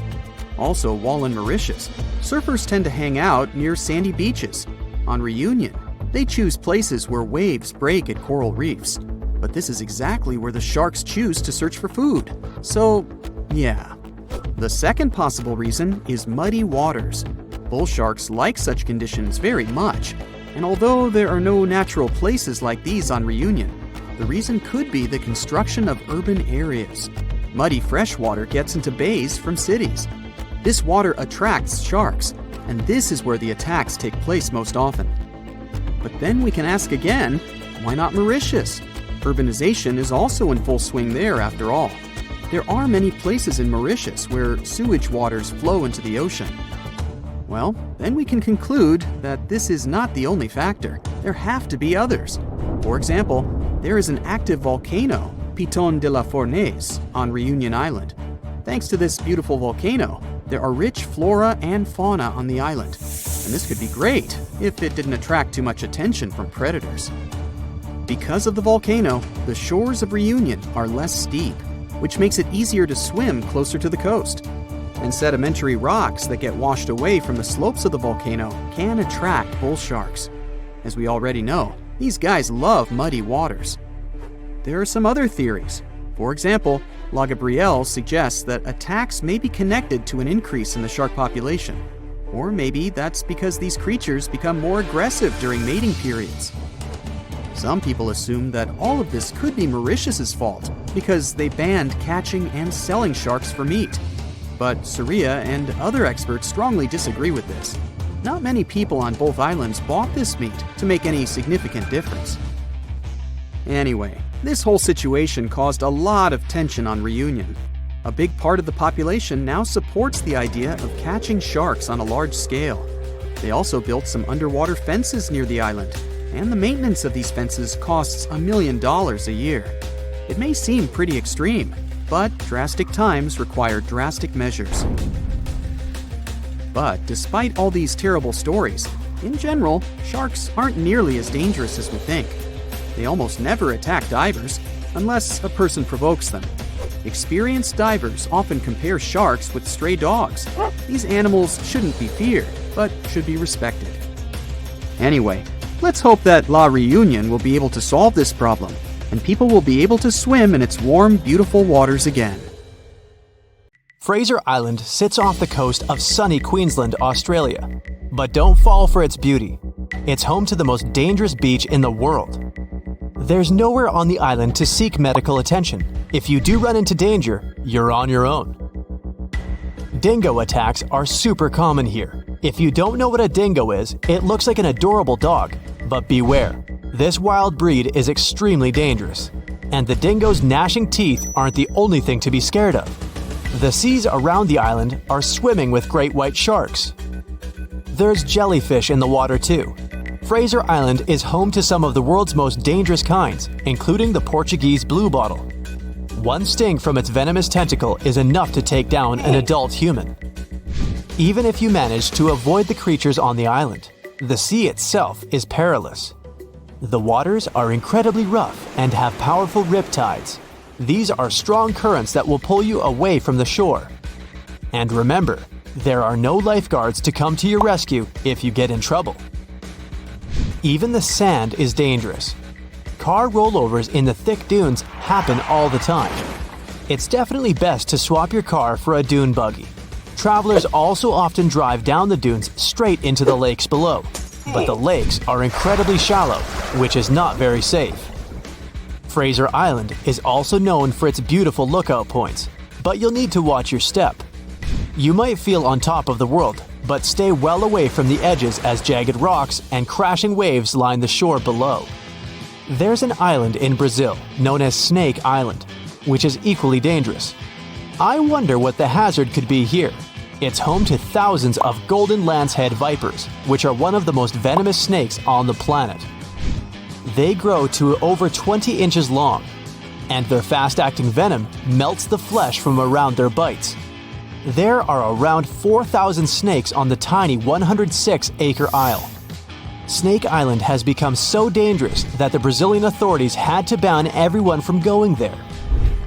Also, while in Mauritius, surfers tend to hang out near sandy beaches. On Réunion, they choose places where waves break at coral reefs. But this is exactly where the sharks choose to search for food. So, yeah. The second possible reason is muddy waters. Bull sharks like such conditions very much, and although there are no natural places like these on Réunion, the reason could be the construction of urban areas. Muddy freshwater gets into bays from cities. This water attracts sharks, and this is where the attacks take place most often. But then we can ask again, why not Mauritius? Urbanization is also in full swing there after all. There are many places in Mauritius where sewage waters flow into the ocean. Well, then we can conclude that this is not the only factor. There have to be others. For example, there is an active volcano, Piton de la Fournaise, on Réunion Island. Thanks to this beautiful volcano, there are rich flora and fauna on the island. And this could be great if it didn't attract too much attention from predators. Because of the volcano, the shores of Réunion are less steep, which makes it easier to swim closer to the coast. And sedimentary rocks that get washed away from the slopes of the volcano can attract bull sharks. As we already know, these guys love muddy waters. There are some other theories. For example, Lagabriel suggests that attacks may be connected to an increase in the shark population. Or maybe that's because these creatures become more aggressive during mating periods. Some people assume that all of this could be Mauritius's fault because they banned catching and selling sharks for meat. But Soria and other experts strongly disagree with this. Not many people on both islands bought this meat to make any significant difference. Anyway, this whole situation caused a lot of tension on Réunion. A big part of the population now supports the idea of catching sharks on a large scale. They also built some underwater fences near the island, and the maintenance of these fences costs $1 million a year. It may seem pretty extreme, but drastic times require drastic measures. But despite all these terrible stories, in general, sharks aren't nearly as dangerous as we think. They almost never attack divers, unless a person provokes them. Experienced divers often compare sharks with stray dogs. These animals shouldn't be feared, but should be respected. Anyway, let's hope that La Reunion will be able to solve this problem, and people will be able to swim in its warm, beautiful waters again. Fraser Island sits off the coast of sunny Queensland, Australia. But don't fall for its beauty. It's home to the most dangerous beach in the world. There's nowhere on the island to seek medical attention. If you do run into danger, you're on your own. Dingo attacks are super common here. If you don't know what a dingo is, it looks like an adorable dog. But beware, this wild breed is extremely dangerous. And the dingo's gnashing teeth aren't the only thing to be scared of. The seas around the island are swimming with great white sharks. There's jellyfish in the water too. Fraser Island is home to some of the world's most dangerous kinds, including the Portuguese bluebottle. One sting from its venomous tentacle is enough to take down an adult human. Even if you manage to avoid the creatures on the island, the sea itself is perilous. The waters are incredibly rough and have powerful riptides. These are strong currents that will pull you away from the shore. And remember, there are no lifeguards to come to your rescue if you get in trouble. Even the sand is dangerous. Car rollovers in the thick dunes happen all the time. It's definitely best to swap your car for a dune buggy. Travelers also often drive down the dunes straight into the lakes below, but the lakes are incredibly shallow, which is not very safe. Fraser Island is also known for its beautiful lookout points, but you'll need to watch your step. You might feel on top of the world, but stay well away from the edges as jagged rocks and crashing waves line the shore below. There's an island in Brazil known as Snake Island, which is equally dangerous. I wonder what the hazard could be here. It's home to thousands of golden lancehead vipers, which are one of the most venomous snakes on the planet. They grow to over 20 inches long, and their fast-acting venom melts the flesh from around their bites. There are around 4,000 snakes on the tiny 106-acre isle. Snake Island has become so dangerous that the Brazilian authorities had to ban everyone from going there.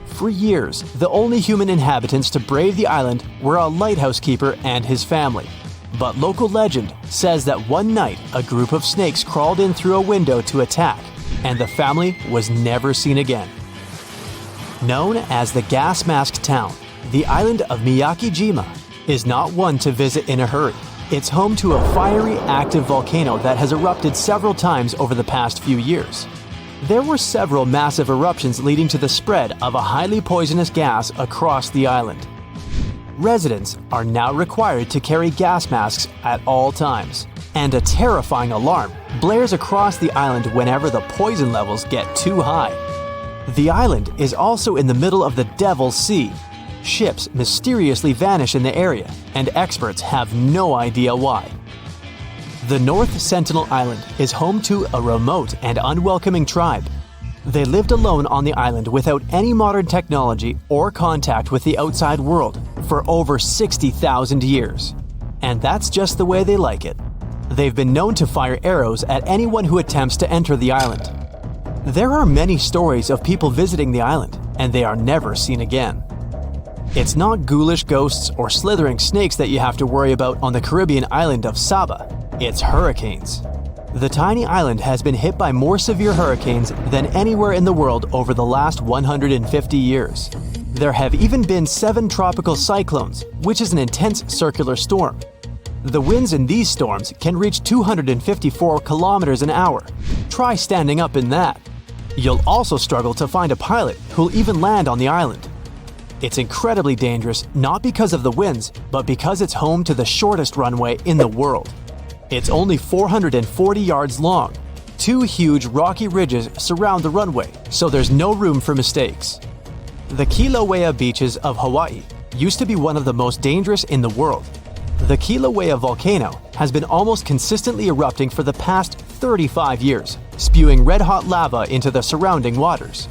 For years, the only human inhabitants to brave the island were a lighthouse keeper and his family. But local legend says that one night a group of snakes crawled in through a window to attack, and the family was never seen again. Known as the Gas Mask Town, the island of Miyake-jima is not one to visit in a hurry. It's home to a fiery, active volcano that has erupted several times over the past few years. There were several massive eruptions leading to the spread of a highly poisonous gas across the island. Residents are now required to carry gas masks at all times, and a terrifying alarm blares across the island whenever the poison levels get too high. The island is also in the middle of the Devil's Sea. Ships mysteriously vanish in the area, and experts have no idea why. The North Sentinel Island is home to a remote and unwelcoming tribe. They lived alone on the island without any modern technology or contact with the outside world for over 60,000 years. And that's just the way they like it. They've been known to fire arrows at anyone who attempts to enter the island. There are many stories of people visiting the island, and they are never seen again. It's not ghoulish ghosts or slithering snakes that you have to worry about on the Caribbean island of Saba. It's hurricanes. The tiny island has been hit by more severe hurricanes than anywhere in the world over the last 150 years. There have even been 7 tropical cyclones, which is an intense circular storm. The winds in these storms can reach 254 kilometers an hour. Try standing up in that. You'll also struggle to find a pilot who'll even land on the island. It's incredibly dangerous not because of the winds, but because it's home to the shortest runway in the world. It's only 440 yards long. 2 huge rocky ridges surround the runway, so there's no room for mistakes. The Kilauea beaches of Hawaii used to be one of the most dangerous in the world. The Kilauea volcano has been almost consistently erupting for the past 35 years, spewing red-hot lava into the surrounding waters.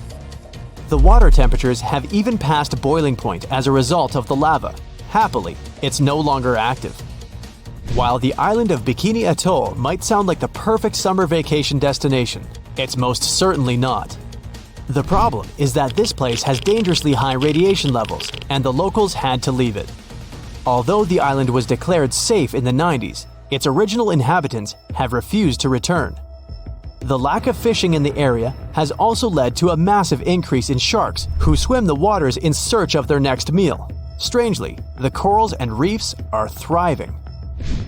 The water temperatures have even passed boiling point as a result of the lava. Happily, it's no longer active. While the island of Bikini Atoll might sound like the perfect summer vacation destination, it's most certainly not. The problem is that this place has dangerously high radiation levels, and the locals had to leave it. Although the island was declared safe in the 90s, its original inhabitants have refused to return. The lack of fishing in the area has also led to a massive increase in sharks who swim the waters in search of their next meal. Strangely, the corals and reefs are thriving.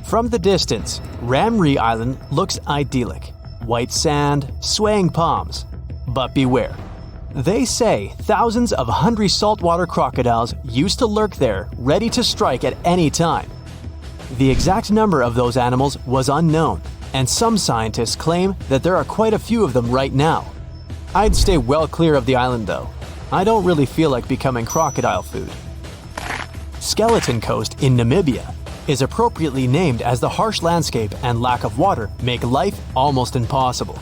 From the distance, Ramree Island looks idyllic. White sand, swaying palms. But beware. They say thousands of hungry saltwater crocodiles used to lurk there, ready to strike at any time. The exact number of those animals was unknown, and some scientists claim that there are quite a few of them right now. I'd stay well clear of the island though. I don't really feel like becoming crocodile food. Skeleton Coast in Namibia is appropriately named as the harsh landscape and lack of water make life almost impossible.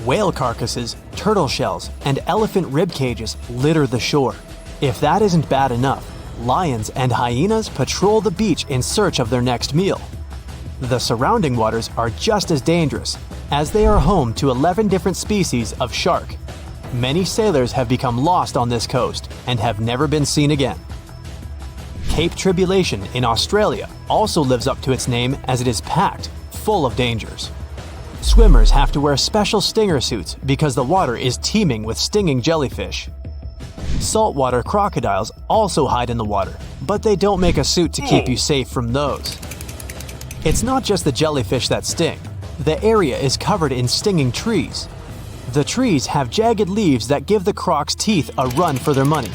Whale carcasses, turtle shells, and elephant rib cages litter the shore. If that isn't bad enough, lions and hyenas patrol the beach in search of their next meal. The surrounding waters are just as dangerous, as they are home to 11 different species of shark. Many sailors have become lost on this coast and have never been seen again. Cape Tribulation in Australia also lives up to its name as it is packed, full of dangers. Swimmers have to wear special stinger suits because the water is teeming with stinging jellyfish. Saltwater crocodiles also hide in the water, but they don't make a suit to keep you safe from those. It's not just the jellyfish that sting. The area is covered in stinging trees. The trees have jagged leaves that give the crocs' teeth a run for their money.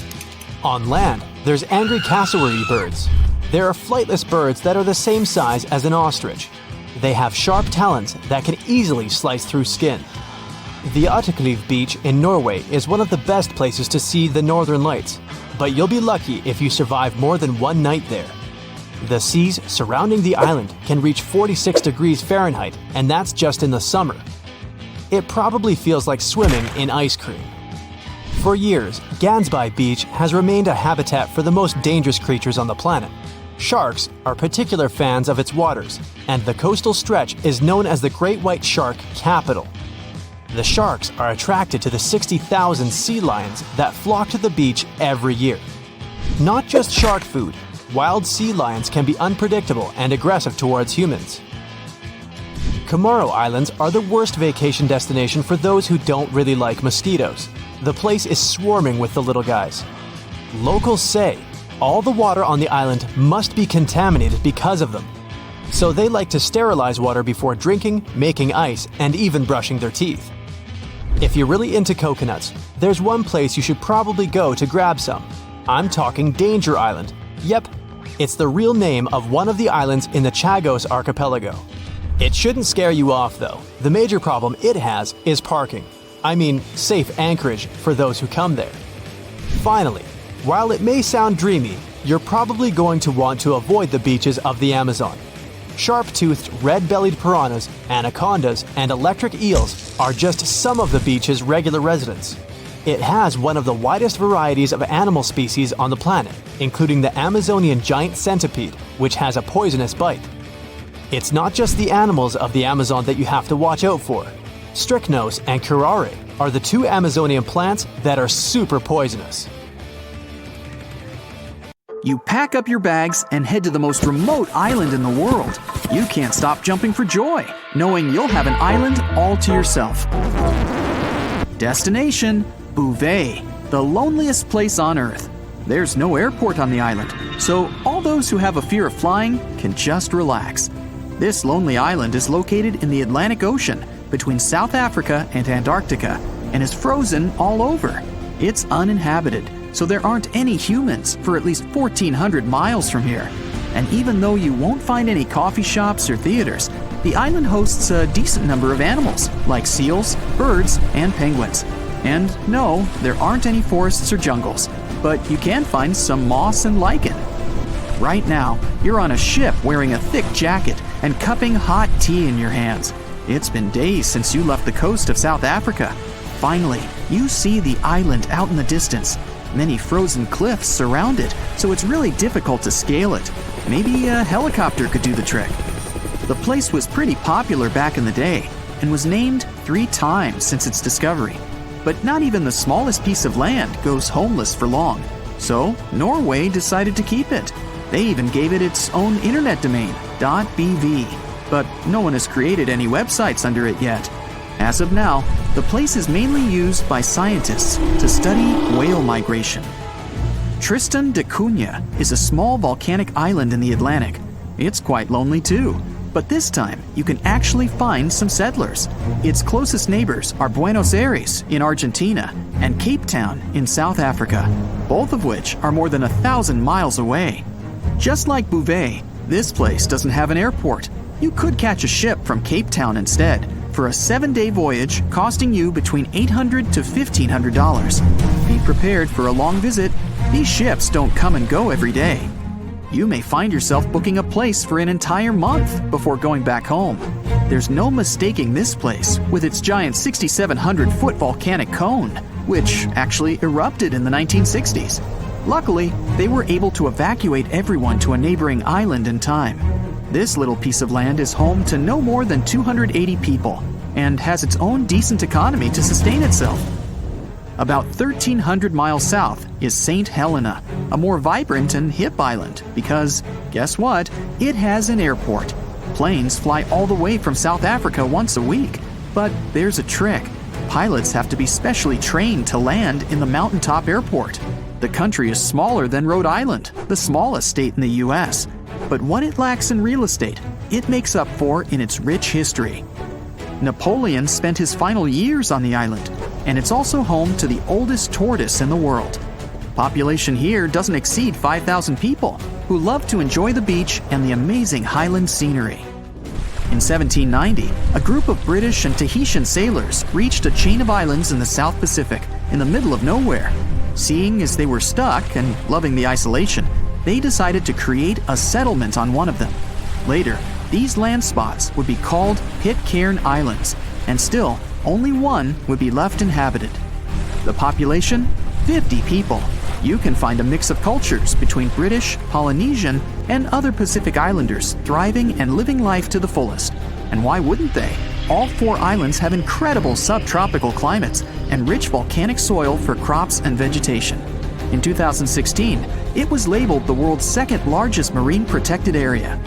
On land, there's angry cassowary birds. There are flightless birds that are the same size as an ostrich. They have sharp talons that can easily slice through skin. The Utterkleiv beach in Norway is one of the best places to see the northern lights, but you'll be lucky if you survive more than one night there. The seas surrounding the island can reach 46 degrees Fahrenheit, and that's just in the summer. It probably feels like swimming in ice cream. For years, Gansby Beach has remained a habitat for the most dangerous creatures on the planet. Sharks are particular fans of its waters, and the coastal stretch is known as the Great White Shark Capital. The sharks are attracted to the 60,000 sea lions that flock to the beach every year. Not just shark food, wild sea lions can be unpredictable and aggressive towards humans. Comoro Islands are the worst vacation destination for those who don't really like mosquitoes. The place is swarming with the little guys. Locals say all the water on the island must be contaminated because of them. So they like to sterilize water before drinking, making ice, and even brushing their teeth. If you're really into coconuts, there's one place you should probably go to grab some. I'm talking Danger Island. Yep, it's the real name of one of the islands in the Chagos archipelago. It shouldn't scare you off though. The major problem it has is parking. I mean, safe anchorage for those who come there. Finally, while it may sound dreamy, you're probably going to want to avoid the beaches of the Amazon. Sharp-toothed red-bellied piranhas, anacondas, and electric eels are just some of the beach's regular residents. It has one of the widest varieties of animal species on the planet, including the Amazonian giant centipede, which has a poisonous bite. It's not just the animals of the Amazon that you have to watch out for. Strychnos and curare are the two Amazonian plants that are super poisonous. You pack up your bags and head to the most remote island in the world. You can't stop jumping for joy, knowing you'll have an island all to yourself. Destination: Bouvet, the loneliest place on Earth. There's no airport on the island, so all those who have a fear of flying can just relax. This lonely island is located in the Atlantic Ocean between South Africa and Antarctica and is frozen all over. It's uninhabited, so there aren't any humans for at least 1,400 miles from here. And even though you won't find any coffee shops or theaters, the island hosts a decent number of animals, like seals, birds, and penguins. And no, there aren't any forests or jungles, but you can find some moss and lichen. Right now, you're on a ship wearing a thick jacket and cupping hot tea in your hands. It's been days since you left the coast of South Africa. Finally, you see the island out in the distance. Many frozen cliffs surround it, so it's really difficult to scale it. Maybe a helicopter could do the trick. The place was pretty popular back in the day and was named 3 times since its discovery. But not even the smallest piece of land goes homeless for long. So Norway decided to keep it. They even gave it its own internet domain, .bv. But no one has created any websites under it yet. As of now, the place is mainly used by scientists to study whale migration. Tristan da Cunha is a small volcanic island in the Atlantic. It's quite lonely too, but this time you can actually find some settlers. Its closest neighbors are Buenos Aires in Argentina and Cape Town in South Africa, both of which are more than 1,000 miles away. Just like Bouvet, this place doesn't have an airport. You could catch a ship from Cape Town instead, for a 7-day voyage costing you between $800 to $1,500. Be prepared for a long visit. These ships don't come and go every day. You may find yourself booking a place for an entire month before going back home. There's no mistaking this place with its giant 6,700-foot volcanic cone, which actually erupted in the 1960s. Luckily, they were able to evacuate everyone to a neighboring island in time. This little piece of land is home to no more than 280 people and has its own decent economy to sustain itself. About 1,300 miles south is St. Helena, a more vibrant and hip island because, guess what? It has an airport. Planes fly all the way from South Africa once a week. But there's a trick. Pilots have to be specially trained to land in the mountaintop airport. The country is smaller than Rhode Island, the smallest state in the U.S., but what it lacks in real estate, it makes up for in its rich history. Napoleon spent his final years on the island, and it's also home to the oldest tortoise in the world. Population here doesn't exceed 5,000 people who love to enjoy the beach and the amazing highland scenery. In 1790, a group of British and Tahitian sailors reached a chain of islands in the South Pacific in the middle of nowhere. Seeing as they were stuck and loving the isolation, they decided to create a settlement on one of them. Later, these land spots would be called Pitcairn Islands, and still, only one would be left inhabited. The population? 50 people. You can find a mix of cultures between British, Polynesian, and other Pacific Islanders thriving and living life to the fullest. And why wouldn't they? All 4 islands have incredible subtropical climates and rich volcanic soil for crops and vegetation. In 2016, it was labeled the world's 2nd largest marine protected area.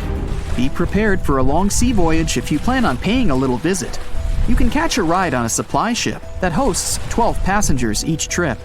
Be prepared for a long sea voyage if you plan on paying a little visit. You can catch a ride on a supply ship that hosts 12 passengers each trip.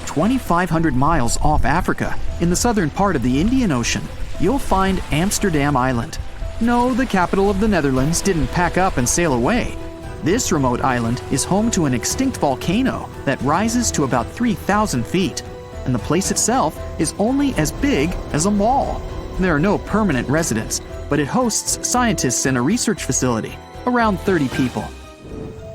2,500 miles off Africa, in the southern part of the Indian Ocean, you'll find Amsterdam Island. No, the capital of the Netherlands didn't pack up and sail away. This remote island is home to an extinct volcano that rises to about 3,000 feet. And the place itself is only as big as a mall. There are no permanent residents, but it hosts scientists and a research facility, around 30 people.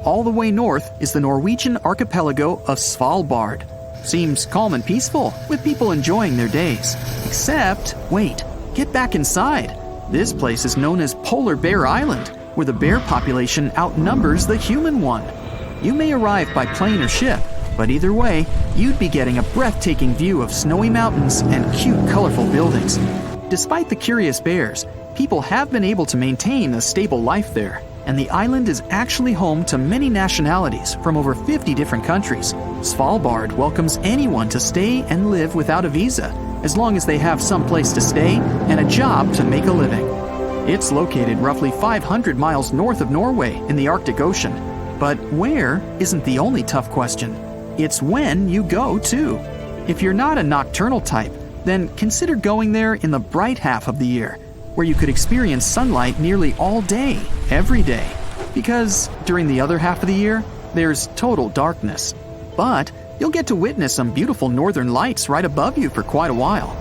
All the way north is the Norwegian archipelago of Svalbard. Seems calm and peaceful, with people enjoying their days. Except, wait, get back inside. This place is known as Polar Bear Island, where the bear population outnumbers the human one. You may arrive by plane or ship, but either way, you'd be getting a breathtaking view of snowy mountains and cute, colorful buildings. Despite the curious bears, people have been able to maintain a stable life there, and the island is actually home to many nationalities from over 50 different countries. Svalbard welcomes anyone to stay and live without a visa, as long as they have some place to stay and a job to make a living. It's located roughly 500 miles north of Norway in the Arctic Ocean. But where isn't the only tough question. It's when you go, too. If you're not a nocturnal type, then consider going there in the bright half of the year, where you could experience sunlight nearly all day, every day. Because during the other half of the year, there's total darkness. But you'll get to witness some beautiful northern lights right above you for quite a while.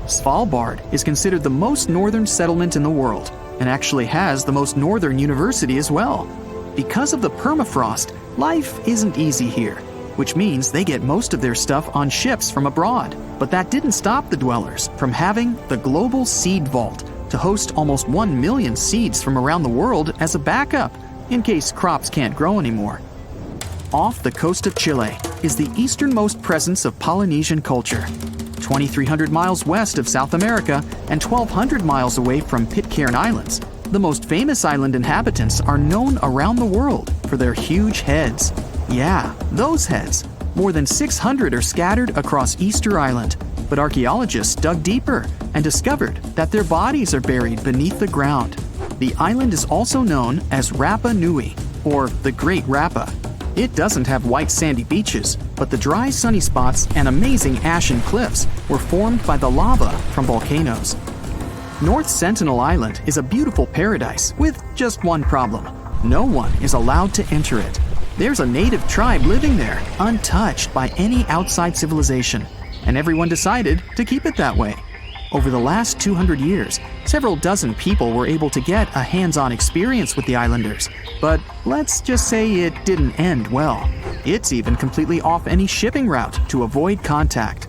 Svalbard is considered the most northern settlement in the world, and actually has the most northern university as well. Because of the permafrost, life isn't easy here, which means they get most of their stuff on ships from abroad. But that didn't stop the dwellers from having the global seed vault to host almost 1 million seeds from around the world as a backup. in case crops can't grow anymore. Off the coast of Chile is the easternmost presence of Polynesian culture. 2,300 miles west of South America and 1,200 miles away from Pitcairn Islands, the most famous island inhabitants are known around the world for their huge heads. Yeah, those heads. More than 600 are scattered across Easter Island, but archaeologists dug deeper and discovered that their bodies are buried beneath the ground. The island is also known as Rapa Nui, or the Great Rapa. It doesn't have white sandy beaches, but the dry sunny spots and amazing ashen cliffs were formed by the lava from volcanoes. North Sentinel Island is a beautiful paradise with just one problem. No one is allowed to enter it. There's a native tribe living there, untouched by any outside civilization, and everyone decided to keep it that way. Over the last 200 years, several dozen people were able to get a hands-on experience with the islanders, but let's just say it didn't end well. It's even completely off any shipping route to avoid contact.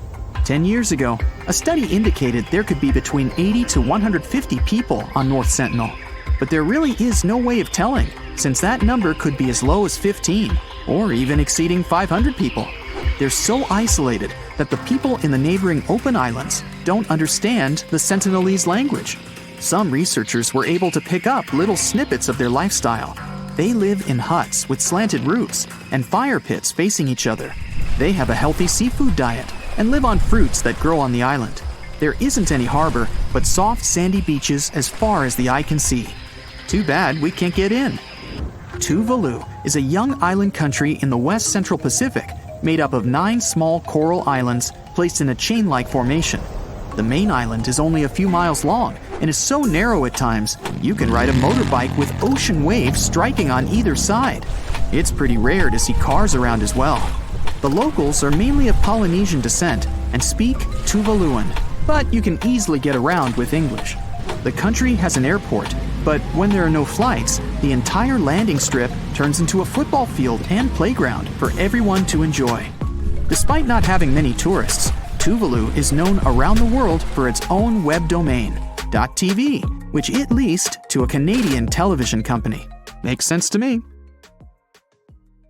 10 years ago, a study indicated there could be between 80 to 150 people on North Sentinel, but there really is no way of telling, since that number could be as low as 15, or even exceeding 500 people. They're so isolated that the people in the neighboring open islands don't understand the Sentinelese language. Some researchers were able to pick up little snippets of their lifestyle. They live in huts with slanted roofs and fire pits facing each other. They have a healthy seafood diet and live on fruits that grow on the island. There isn't any harbor, but soft sandy beaches as far as the eye can see. Too bad we can't get in. Tuvalu is a young island country in the west central Pacific made up of 9 small coral islands placed in a chain-like formation. The main island is only a few miles long and is so narrow at times you can ride a motorbike with ocean waves striking on either side. It's pretty rare to see cars around as well. The locals are mainly of Polynesian descent and speak Tuvaluan, but you can easily get around with English. The country has an airport, but when there are no flights, the entire landing strip turns into a football field and playground for everyone to enjoy. Despite not having many tourists, Tuvalu is known around the world for its own web domain, .tv, which it leased to a Canadian television company. Makes sense to me.